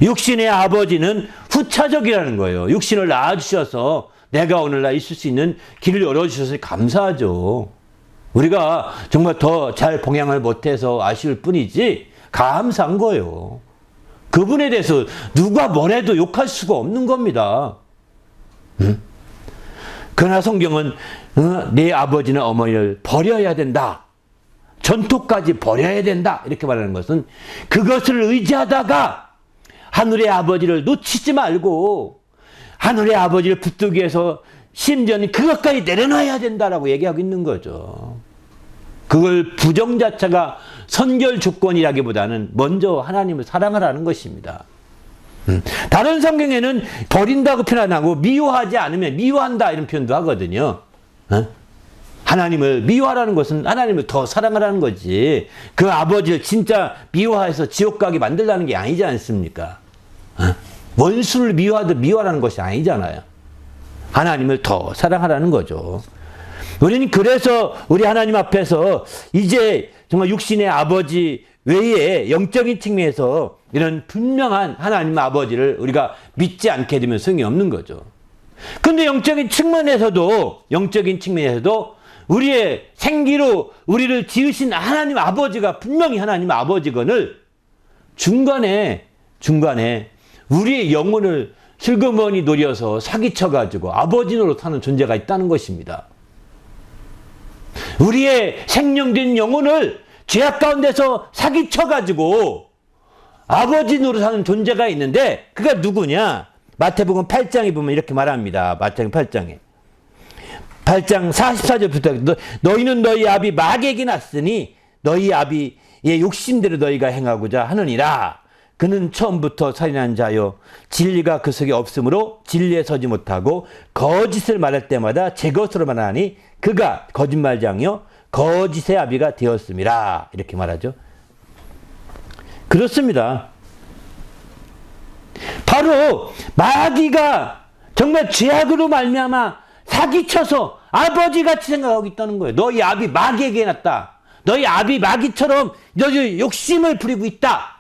육신의 아버지는 후차적이라는 거예요. 육신을 낳아주셔서 내가 오늘날 있을 수 있는 길을 열어주셔서 감사하죠. 우리가 정말 더 잘 봉양을 못해서 아쉬울 뿐이지 감사한 거예요. 그분에 대해서 누가 뭐래도 욕할 수가 없는 겁니다. 그러나 성경은 내 아버지나 어머니를 버려야 된다. 전토까지 버려야 된다. 이렇게 말하는 것은 그것을 의지하다가 하늘의 아버지를 놓치지 말고 하늘의 아버지를 붙들기 위해서 심지어는 그것까지 내려놔야 된다라고 얘기하고 있는 거죠. 그걸 부정자체가 선결 조건이라기보다는 먼저 하나님을 사랑하라는 것입니다. 다른 성경에는 버린다고 표현하고 미워하지 않으면 미워한다 이런 표현도 하거든요. 하나님을 미워하라는 것은 하나님을 더 사랑하라는 거지 그 아버지를 진짜 미워해서 지옥 가게 만들라는 게 아니지 않습니까? 원수를 미워하듯 미워하라는 것이 아니잖아요. 하나님을 더 사랑하라는 거죠. 우리는 그래서 우리 하나님 앞에서 이제 정말 육신의 아버지 외에 영적인 측면에서 이런 분명한 하나님 아버지를 우리가 믿지 않게 되면 소용이 없는 거죠. 근데 영적인 측면에서도 우리의 생기로 우리를 지으신 하나님 아버지가 분명히 하나님 아버지건을 중간에 우리의 영혼을 슬그머니 노려서 사기쳐가지고 아버지 노릇하는 존재가 있다는 것입니다. 우리의 생명된 영혼을 죄악 가운데서 사기쳐가지고 아버지 노릇하는 존재가 있는데 그가 누구냐? 마태복음 8장에 보면 이렇게 말합니다. 마태복음 8장 44절부터 너희는 너희 아비 마귀에게 났으니 너희 아비의 욕심대로 너희가 행하고자 하느니라. 그는 처음부터 살인한 자요 진리가 그 속에 없으므로 진리에 서지 못하고 거짓을 말할 때마다 제 것으로 말하니 그가 거짓말장이요 거짓의 아비가 되었음이라. 이렇게 말하죠. 그렇습니다. 바로 마귀가 정말 죄악으로 말미암아 사기쳐서 아버지같이 생각하고 있다는 거예요. 너희 아비 마귀에게 났다. 너희 아비 마귀처럼 너희 욕심을 부리고 있다.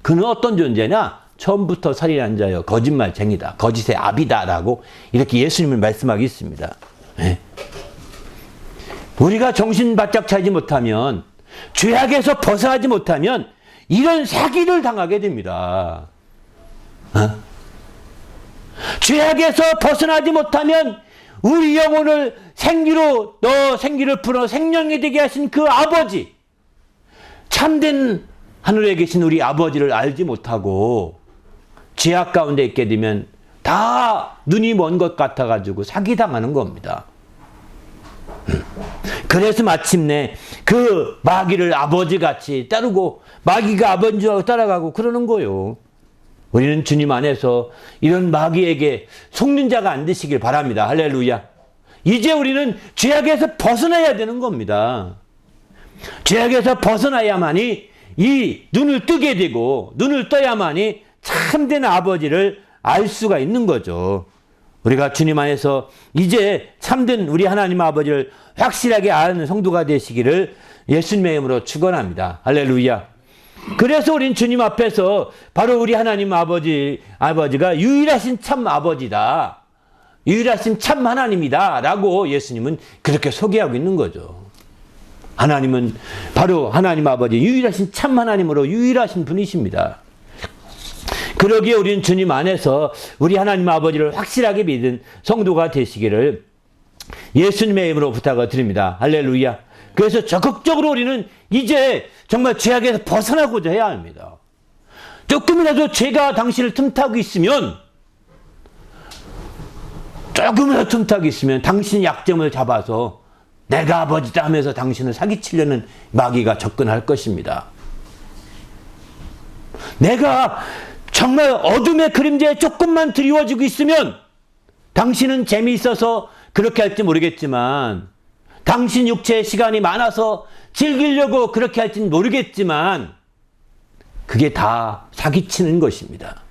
그는 어떤 존재냐? 처음부터 살인한 자여 거짓말쟁이다. 거짓의 아비다라고 이렇게 예수님을 말씀하고 있습니다. 네. 우리가 정신 바짝 차리지 못하면 죄악에서 벗어나지 못하면 이런 사기를 당하게 됩니다. 죄악에서 벗어나지 못하면 우리 영혼을 생기를 불어 생명이 되게 하신 그 아버지 참된 하늘에 계신 우리 아버지를 알지 못하고 죄악 가운데 있게 되면 다 눈이 먼 것 같아가지고 사기당하는 겁니다. 그래서 마침내 그 마귀를 아버지같이 따르고 마귀가 아버지라고 따라가고 그러는 거예요. 우리는 주님 안에서 이런 마귀에게 속는 자가 안 되시길 바랍니다. 할렐루야. 이제 우리는 죄악에서 벗어나야 되는 겁니다. 죄악에서 벗어나야만이 이 눈을 뜨게 되고 눈을 떠야만이 참된 아버지를 알 수가 있는 거죠. 우리가 주님 안에서 이제 참된 우리 하나님 아버지를 확실하게 아는 성도가 되시기를 예수님의 이름으로 축원합니다. 할렐루야. 그래서 우린 주님 앞에서 바로 우리 하나님 아버지가 유일하신 참 아버지다. 유일하신 참 하나님이다. 라고 예수님은 그렇게 소개하고 있는 거죠. 하나님은 바로 하나님 아버지 유일하신 참 하나님으로 유일하신 분이십니다. 그러기에 우리는 주님 안에서 우리 하나님 아버지를 확실하게 믿은 성도가 되시기를 예수님의 이름으로 부탁을 드립니다. 할렐루야. 그래서 적극적으로 우리는 이제 정말 죄악에서 벗어나고자 해야 합니다. 조금이라도 죄가 당신을 틈타고 있으면 조금이라도 틈타고 있으면 당신 약점을 잡아서 내가 아버지다 하면서 당신을 사기치려는 마귀가 접근할 것입니다. 내가 정말 어둠의 그림자에 조금만 드리워지고 있으면 당신은 재미있어서 그렇게 할지 모르겠지만 당신 육체의 시간이 많아서 즐기려고 그렇게 할지는 모르겠지만 그게 다 사기치는 것입니다.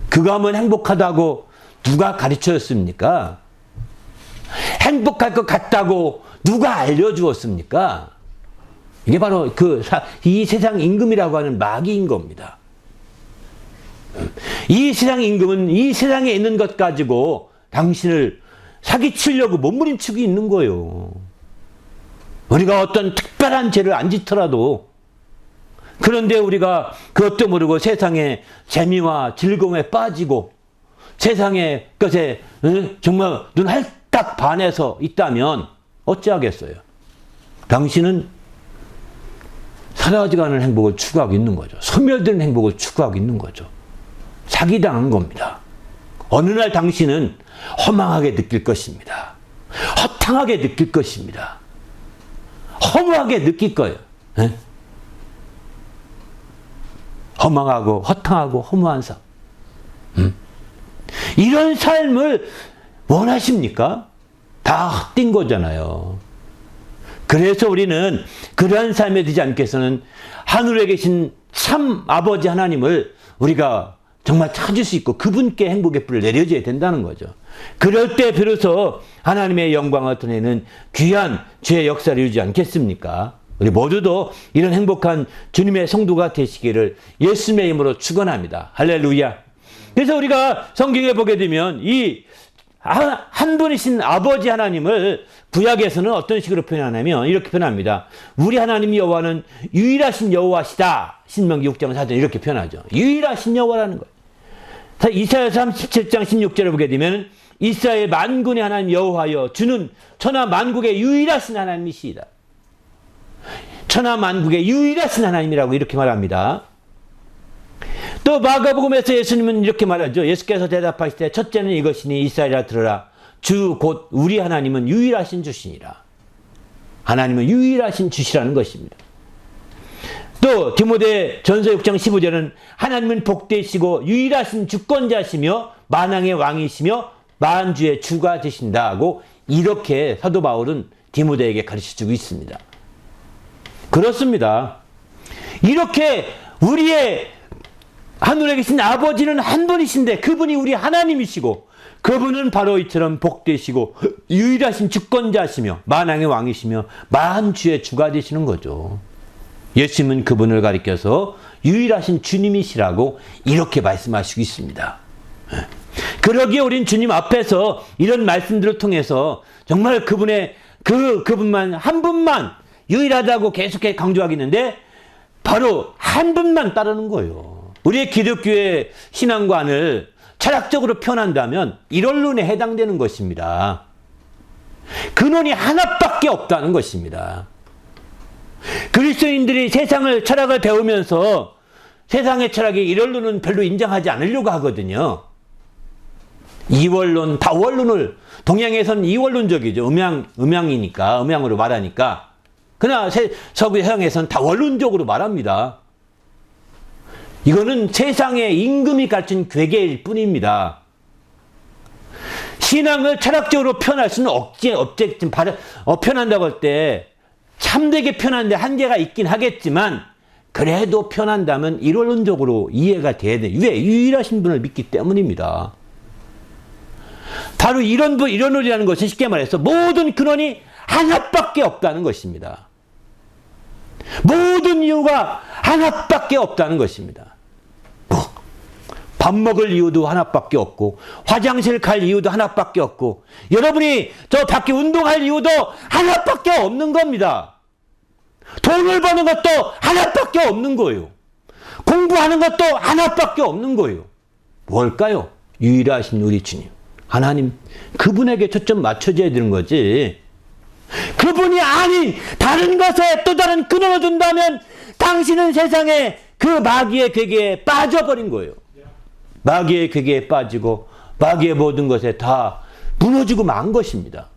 그거 하면 행복하다고 누가 가르쳐줬습니까? 행복할 것 같다고 누가 알려주었습니까? 이게 바로 이 세상 임금이라고 하는 마귀인 겁니다. 이 세상 임금은 이 세상에 있는 것 가지고 당신을 사기치려고 몸부림치고 있는 거예요. 우리가 어떤 특별한 죄를 안 짓더라도 그런데 우리가 그것도 모르고 세상의 재미와 즐거움에 빠지고 세상의 것에 정말 눈 할딱 반해서 있다면 어찌하겠어요? 당신은 사라지지 않은 행복을 추구하고 있는 거죠. 소멸되는 행복을 추구하고 있는 거죠. 사기당한 겁니다. 어느 날 당신은 허망하게 느낄 것입니다. 허탕하게 느낄 것입니다. 허무하게 느낄 거예요. 네? 허망하고 허탕하고 허무한 삶. 이런 삶을 원하십니까? 다 헛된 거잖아요. 그래서 우리는 그러한 삶에 되지 않겠어는 하늘에 계신 참 아버지 하나님을 우리가 정말 찾을 수 있고 그분께 행복의 불을 내려줘야 된다는 거죠. 그럴 때 비로소 하나님의 영광을 드러내는 귀한 죄의 역사를 이루지 않겠습니까? 우리 모두도 이런 행복한 주님의 성도가 되시기를 예수님의 이름으로 축원합니다. 할렐루야. 그래서 우리가 성경에 보게 되면 이 한 분이신 아버지 하나님을 구약에서는 어떤 식으로 표현하냐면 이렇게 표현합니다. 우리 하나님 여호와는 유일하신 여호와시다. 신명기 6장 4절 이렇게 표현하죠. 유일하신 여호와라는 거예요. 이사야 37장 16절을 보게 되면 이스라엘 만군의 하나님 여호와여 주는 천하 만국의 유일하신 하나님이시다. 천하 만국의 유일하신 하나님이라고 이렇게 말합니다. 또 마가복음에서 예수님은 이렇게 말하죠. 예수께서 대답하실 때 첫째는 이것이니 이스라엘아 들으라. 주 곧 우리 하나님은 유일하신 주시니라. 하나님은 유일하신 주시라는 것입니다. 또 디모데 전서 6장 15절은 하나님은 복되시고 유일하신 주권자시며 만왕의 왕이시며 만주의 주가 되신다고 이렇게 사도 바울은 디모데에게 가르쳐주고 있습니다. 그렇습니다. 이렇게 우리의 하늘에 계신 아버지는 한 분이신데 그분이 우리 하나님이시고 그분은 바로 이처럼 복되시고 유일하신 주권자시며 만왕의 왕이시며 만주의 주가 되시는 거죠. 예수님은 그분을 가리켜서 유일하신 주님이시라고 이렇게 말씀하시고 있습니다. 그러기에 우린 주님 앞에서 이런 말씀들을 통해서 정말 그분만 한 분만 유일하다고 계속해 강조하겠는데 바로 한 분만 따르는 거예요. 우리의 기독교의 신앙관을 철학적으로 표현한다면 이론론에 해당되는 것입니다. 근원이 하나밖에 없다는 것입니다. 그리스도인들이 세상을 철학을 배우면서 세상의 철학이 이론론은 별로 인정하지 않으려고 하거든요. 이원론, 다원론을 동양에서는 이원론적이죠. 음양이니까 음양으로 말하니까. 그러나 서구 서양에서는 다원론적으로 말합니다. 이거는 세상의 임금이 가르친 괴계일 뿐입니다. 신앙을 철학적으로 표현할 수는 표현한다고 할 때 참되게 표현하는데 한계가 있긴 하겠지만 그래도 편한다면 이론적으로 이해가 돼야 돼. 왜? 유일하신 분을 믿기 때문입니다. 바로 이론이라는 것은 쉽게 말해서 모든 근원이 하나밖에 없다는 것입니다. 모든 이유가 하나밖에 없다는 것입니다. 밥 먹을 이유도 하나밖에 없고, 화장실 갈 이유도 하나밖에 없고, 여러분이 저 밖에 운동할 이유도 하나밖에 없는 겁니다. 돈을 버는 것도 하나밖에 없는 거예요. 공부하는 것도 하나밖에 없는 거예요. 뭘까요? 유일하신 우리 주님, 하나님, 그분에게 초점 맞춰줘야 되는 거지. 그분이 아닌 다른 것에 또 다른 근원을 둔다면 당신은 세상에 그 마귀의 괴계에 빠져버린 거예요. 마귀의 괴계에 빠지고 마귀의 모든 것에 다 무너지고 만 것입니다.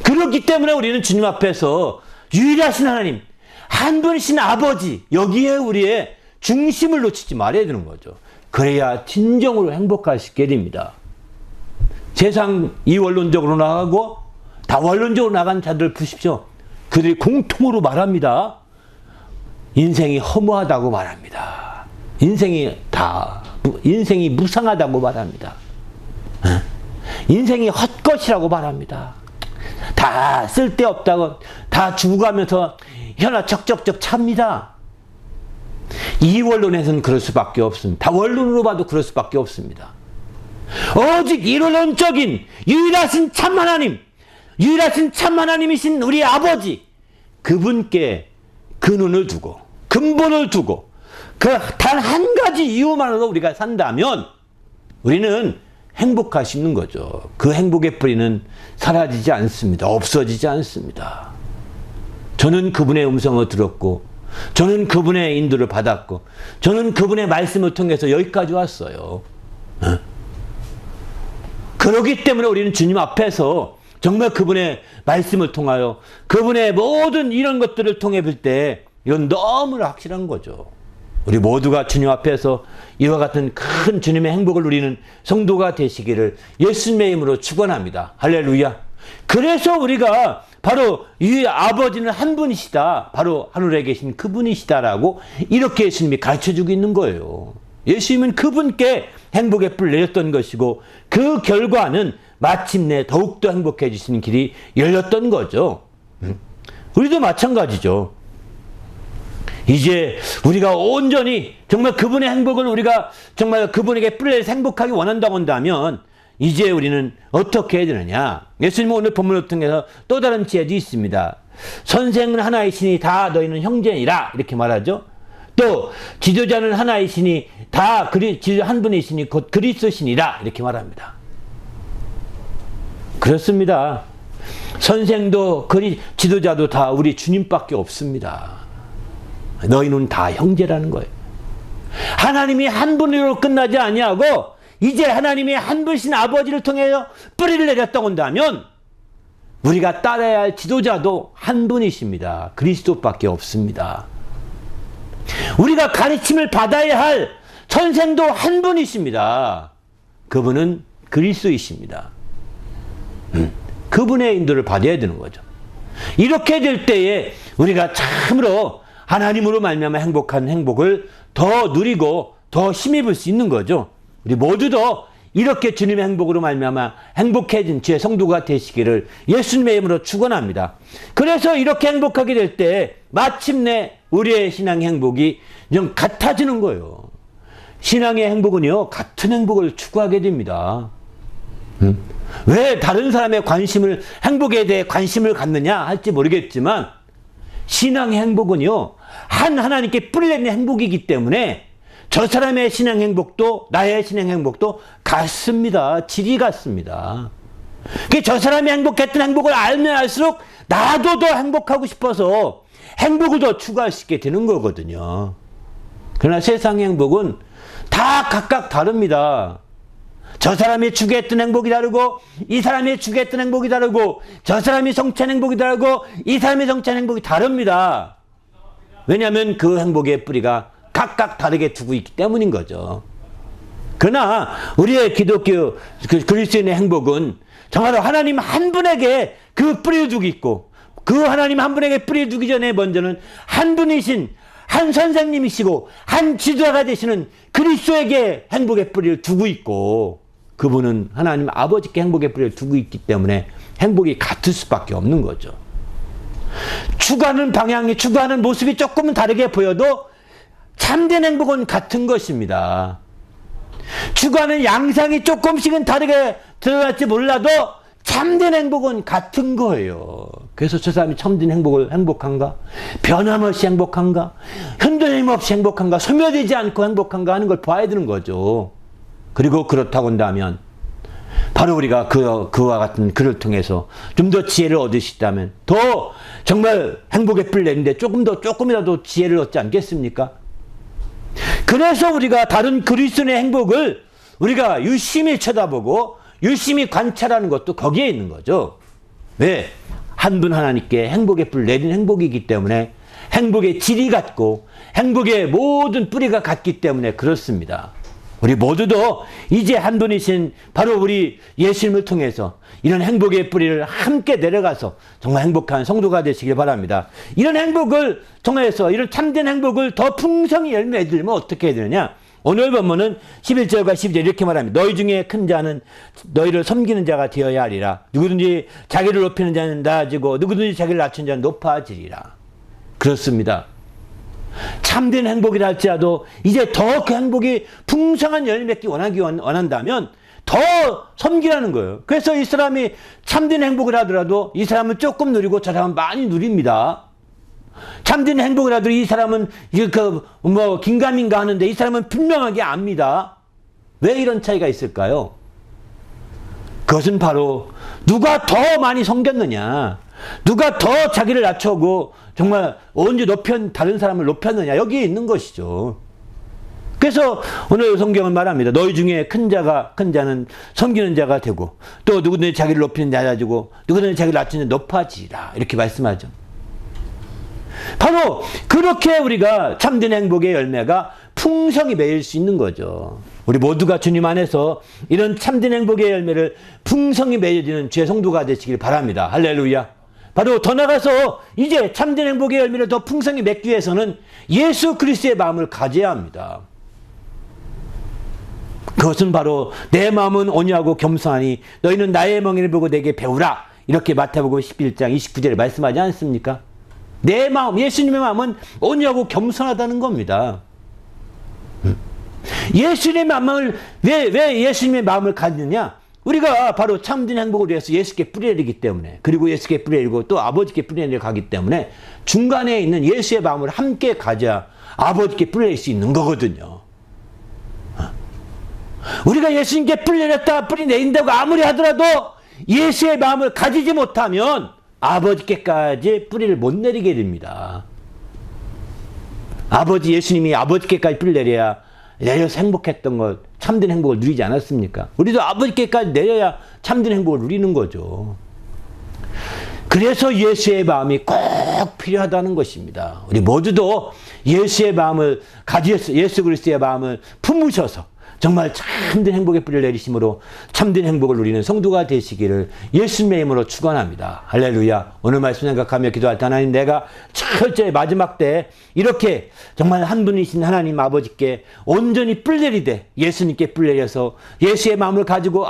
그렇기 때문에 우리는 주님 앞에서 유일하신 하나님, 한 분이신 아버지, 여기에 우리의 중심을 놓치지 말아야 되는 거죠. 그래야 진정으로 행복할 수 있게 됩니다. 세상 이원론적으로 나가고 다원론적으로 나간 자들 보십시오. 그들이 공통으로 말합니다. 인생이 허무하다고 말합니다. 인생이 무상하다고 말합니다. 인생이 헛것이라고 말합니다. 다 쓸데없다고, 다 죽어가면서 혀나 척척척 찹니다. 이원론에서는 그럴 수밖에 없습니다. 다원론으로 봐도 그럴 수밖에 없습니다. 오직 이론론적인 유일하신 참 하나님, 유일하신 참 하나님이신 우리 아버지, 그분께 근원을 두고 근본을 두고 그 단 한 가지 이유만으로 우리가 산다면 우리는 행복할 수 있는 거죠. 그 행복의 뿌리는 사라지지 않습니다. 없어지지 않습니다. 저는 그분의 음성을 들었고, 저는 그분의 인도를 받았고, 저는 그분의 말씀을 통해서 여기까지 왔어요. 그렇기 때문에 우리는 주님 앞에서 정말 그분의 말씀을 통하여 그분의 모든 이런 것들을 통해 볼 때 이건 너무나 확실한 거죠. 우리 모두가 주님 앞에서 이와 같은 큰 주님의 행복을 누리는 성도가 되시기를 예수님의 이름으로 축원합니다. 할렐루야. 그래서 우리가 바로 이 아버지는 한 분이시다, 바로 하늘에 계신 그분이시다라고 이렇게 예수님이 가르쳐주고 있는 거예요. 예수님은 그분께 행복의 뿔을 내렸던 것이고 그 결과는 마침내 더욱더 행복해지시는 길이 열렸던 거죠. 우리도 마찬가지죠. 이제 우리가 온전히 정말 그분의 행복을 우리가 정말 그분에게 뿔을 행복하게 원한다고 한다면 이제 우리는 어떻게 해야 되느냐. 예수님은 오늘 본문을 통해서 또 다른 지혜도 있습니다. 선생은 하나이시니 다 너희는 형제니라 이렇게 말하죠. 또 지도자는 하나이시니 다 한 분이시니 곧 그리스도시니라 이렇게 말합니다. 그렇습니다. 선생도 지도자도 다 우리 주님밖에 없습니다. 너희는 다 형제라는 거예요. 하나님이 한 분으로 끝나지 아니하고 이제 하나님이 한 분이신 아버지를 통해서 뿌리를 내렸다고 한다면 우리가 따라야 할 지도자도 한 분이십니다. 그리스도밖에 없습니다. 우리가 가르침을 받아야 할 선생도 한 분이십니다. 그분은 그리스도이십니다. 그분의 인도를 받아야 되는 거죠. 이렇게 될 때에 우리가 참으로 하나님으로 말미암아 행복한 행복을 더 누리고 더 힘입을 수 있는 거죠. 우리 모두도 이렇게 주님의 행복으로 말미암아 행복해진 주의 성도가 되시기를 예수님의 이름으로 축원합니다. 그래서 이렇게 행복하게 될 때 마침내 우리의 신앙의 행복이 좀 같아지는 거예요. 신앙의 행복은요, 같은 행복을 추구하게 됩니다. 왜 다른 사람의 행복에 대해 관심을 갖느냐 할지 모르겠지만 신앙의 행복은요, 하나님께 뿌리내린 행복이기 때문에 저 사람의 신앙 행복도 나의 신앙 행복도 같습니다. 질이 같습니다. 저 사람이 행복했던 행복을 알면 알수록 나도 더 행복하고 싶어서 행복을 더 추구할 수 있게 되는 거거든요. 그러나 세상의 행복은 다 각각 다릅니다. 저 사람이 추구했던 행복이 다르고 이 사람이 추구했던 행복이 다르고 저 사람이 성취한 행복이 다르고 이 사람이 성취한 행복이 다릅니다. 왜냐하면 그 행복의 뿌리가 각각 다르게 두고 있기 때문인 거죠. 그러나 우리의 기독교 그리스도인의 행복은 정말로 하나님 한 분에게 그 뿌리를 두고 있고 그 하나님 한 분에게 뿌리를 두기 전에 먼저는 한 분이신 한 선생님이시고 한 지도자가 되시는 그리스도에게 행복의 뿌리를 두고 있고 그분은 하나님 아버지께 행복의 뿌리를 두고 있기 때문에 행복이 같을 수밖에 없는 거죠. 추구하는 방향이 추구하는 모습이 조금은 다르게 보여도 참된 행복은 같은 것입니다. 추구하는 양상이 조금씩은 다르게 드러날지 몰라도 참된 행복은 같은 거예요. 그래서 저 사람이 참된 행복한가? 변함없이 행복한가? 흔들림 없이 행복한가? 소멸되지 않고 행복한가 하는 걸 봐야 되는 거죠. 그리고 그렇다고 한다면 바로 우리가 그와 같은 글을 통해서 좀 더 지혜를 얻을 수 있다면 더 정말 행복의 뿔 내는데 조금이라도 지혜를 얻지 않겠습니까? 그래서 우리가 다른 그리스도인의 행복을 우리가 유심히 쳐다보고 유심히 관찰하는 것도 거기에 있는 거죠. 왜? 한 분 하나님께 행복의 뿔 내린 행복이기 때문에 행복의 질이 같고 행복의 모든 뿌리가 같기 때문에 그렇습니다. 우리 모두도 이제 한 분이신 바로 우리 예수님을 통해서 이런 행복의 뿌리를 함께 내려가서 정말 행복한 성도가 되시길 바랍니다. 이런 행복을 통해서 이런 참된 행복을 더 풍성히 열매들면 어떻게 해야 되느냐? 오늘 본문은 11절과 12절 이렇게 말합니다. 너희 중에 큰 자는 너희를 섬기는 자가 되어야 하리라. 누구든지 자기를 높이는 자는 낮아지고 누구든지 자기를 낮춘 자는 높아지리라. 그렇습니다. 참된 행복이라 할지라도 이제 더 그 행복이 풍성한 열매 맺기 원한다면 더 섬기라는 거예요. 그래서 이 사람이 참된 행복을 하더라도 이 사람은 조금 누리고 저 사람은 많이 누립니다. 참된 행복이라도 이 사람은 긴가민가 하는데 이 사람은 분명하게 압니다. 왜 이런 차이가 있을까요? 그것은 바로 누가 더 많이 섬겼느냐, 누가 더 자기를 낮추고 정말 언제 다른 사람을 높였느냐, 여기에 있는 것이죠. 그래서 오늘 성경은 말합니다. 너희 중에 큰 자는 섬기는 자가 되고 또 누구든지 자기를 높이는 자가 낮아지고 누구든지 자기를 낮추는 자가 높아지리라. 이렇게 말씀하죠. 바로 그렇게 우리가 참된 행복의 열매가 풍성히 맺을 수 있는 거죠. 우리 모두가 주님 안에서 이런 참된 행복의 열매를 풍성히 맺어지는 주의 성도가 되시길 바랍니다. 할렐루야. 바로 더 나가서 이제 참된 행복의 열매를 더 풍성히 맺기 위해서는 예수 그리스도의 마음을 가져야 합니다. 그것은 바로 내 마음은 온유하고 겸손하니 너희는 나의 멍에를 보고 내게 배우라. 이렇게 마태복음 11장 29절에 말씀하지 않습니까? 내 마음, 예수님의 마음은 온유하고 겸손하다는 겁니다. 예수님의 마음을 왜 예수님의 마음을 갖느냐? 우리가 바로 참된 행복을 위해서 예수께 뿌리내리기 때문에, 그리고 예수께 뿌리내리고 또 아버지께 뿌리내려 가기 때문에 중간에 있는 예수의 마음을 함께 가져야 아버지께 뿌리낼 수 있는 거거든요. 우리가 예수님께 뿌리내린다고 아무리 하더라도 예수의 마음을 가지지 못하면 아버지께까지 뿌리를 못 내리게 됩니다. 예수님이 아버지께까지 뿌리를 내려서 행복했던 것, 참된 행복을 누리지 않았습니까? 우리도 아버지께까지 내려야 참된 행복을 누리는 거죠. 그래서 예수의 마음이 꼭 필요하다는 것입니다. 우리 모두도 예수의 마음을 예수 그리스도의 마음을 품으셔서 정말 참된 행복의 뿌리를 내리심으로 참된 행복을 누리는 성도가 되시기를 예수님의 이름으로 축원합니다. 할렐루야. 오늘 말씀 생각하며 기도할 때 하나님, 내가 철저히 마지막 때 이렇게 정말 한 분이신 하나님 아버지께 온전히 뿔 내리되 예수님께 뿔 내려서 예수의 마음을 가지고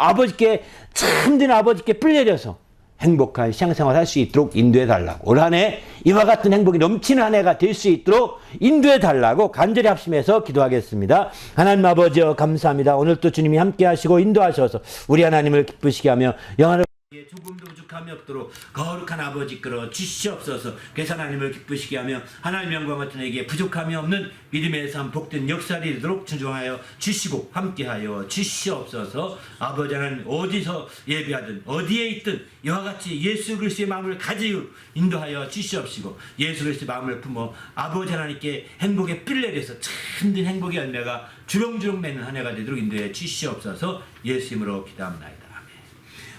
참된 아버지께 뿔 내려서 행복한 신앙생활을 할 수 있도록 인도해 달라고, 올 한 해 이와 같은 행복이 넘치는 한 해가 될 수 있도록 인도해 달라고 간절히 합심해서 기도하겠습니다. 하나님 아버지여 감사합니다. 오늘 또 주님이 함께 하시고 인도하셔서 우리 하나님을 기쁘시게 하며 영화를 조금도 부족함이 없도록 거룩한 아버지께로 주시옵소서. 그래서 하나님을 기쁘시게 하며 하나님 영광 같은 에게 부족함이 없는 믿음의 삶 복된 역사를 이루도록 준종하여 주시고 함께하여 주시옵소서. 아버지 하나님, 어디서 예배하든 어디에 있든 이와 같이 예수 그리스도의 마음을 가지고 인도하여 주시옵시고 예수 그리스도의 마음을 품어 아버지 하나님께 행복의 뿔 내려서 참된 행복의 열매가 주렁주렁 맺는 한 해가 되도록 인도해 주시옵소서. 예수 이름으로 기도합니다.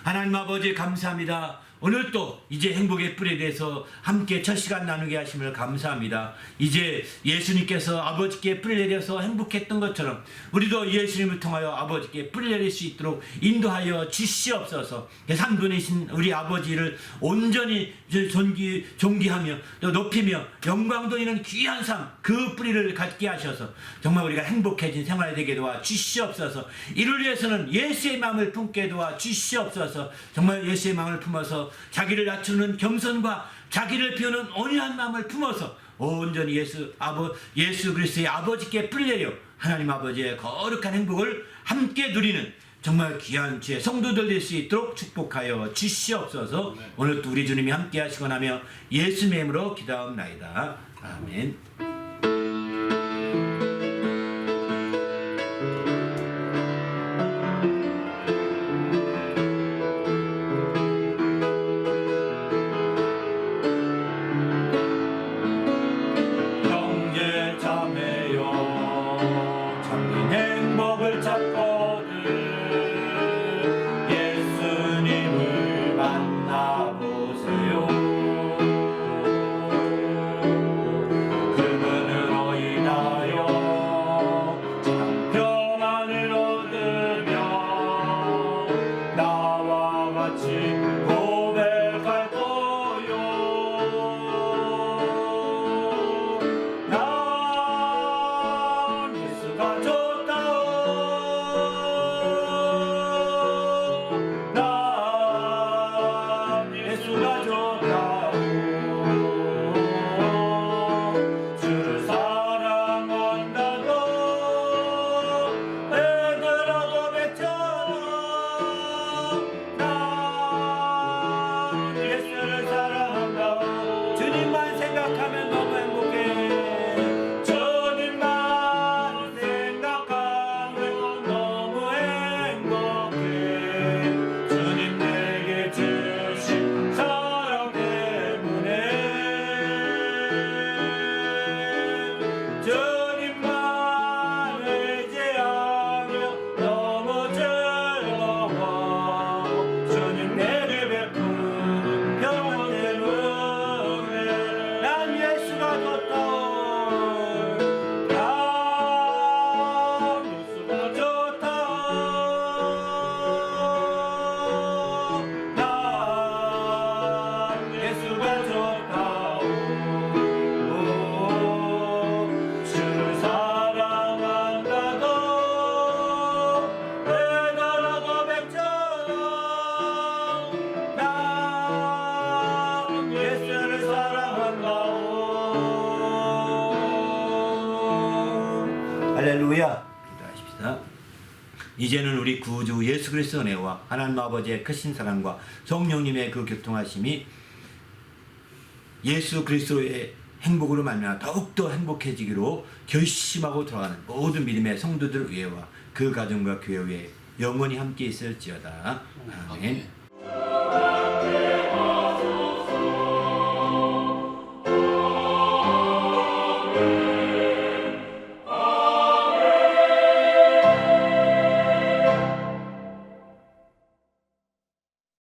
하나님 아버지 감사합니다. 오늘 또 이제 행복의 뿔에 대해서 함께 첫 시간 나누게 하심을 감사합니다. 이제 예수님께서 아버지께 뿔을 내려서 행복했던 것처럼 우리도 예수님을 통하여 아버지께 뿔을 내릴 수 있도록 인도하여 주시옵소서. 삼분이신 우리 아버지를 온전히 존귀하며 또 높이며 영광 돌리는 귀한 삶, 그 뿌리를 갖게 하셔서 정말 우리가 행복해진 생활이 되게 도와 주시옵소서. 이를 위해서는 예수의 마음을 품게 도와 주시옵소서. 정말 예수의 마음을 품어서 자기를 낮추는 겸손과 자기를 비우는 온유한 마음을 품어서 온전히 예수 그리스도의 아버지께 뿌리내려 하나님 아버지의 거룩한 행복을 함께 누리는 정말 귀한 주의 성도들 될 수 있도록 축복하여 주시옵소서. 오늘도 우리 주님이 함께 하시고 나며 예수님의 이름으로 기도하옵나이다. 아멘. 형제 자매여 참된 행복을 찾거든 예수님을 만나보세요. 그분으로 인하여 참 평안을 얻으며 나와 같이 고백할 거요. 난 예수가 좋다오. 난 예수가 좋다오. 주를 사랑한다고 애들하고 맺혀라. 난 예수를 사랑한다고. 주님만 생각하면 너무 행복해. 주님만 생각하면 너무 행복해. 주님 내게 주신 사랑 때문에 주님만 의지하며 너무 즐거워. 주님 내게 베푸는 평안 때문에 난 예수가 좋다오. 난 예수가 좋다오. 난 예수가 좋다오. 주를 사랑한다고 애걸하고 맺혀라. 난 예수를 사랑한다오. 할렐루야. 기도하십시다. 이제는 우리 구주 예수 그리스도 은혜와 하나님 아버지의 크신 사랑과 성령님의 그 교통하심이 예수 그리스도의 행복으로 말미암아 더욱더 행복해지기로 결심하고 돌아가는 모든 믿음의 성도들 위에와 그 가정과 교회 위에 영원히 함께 있을지어다. 아멘.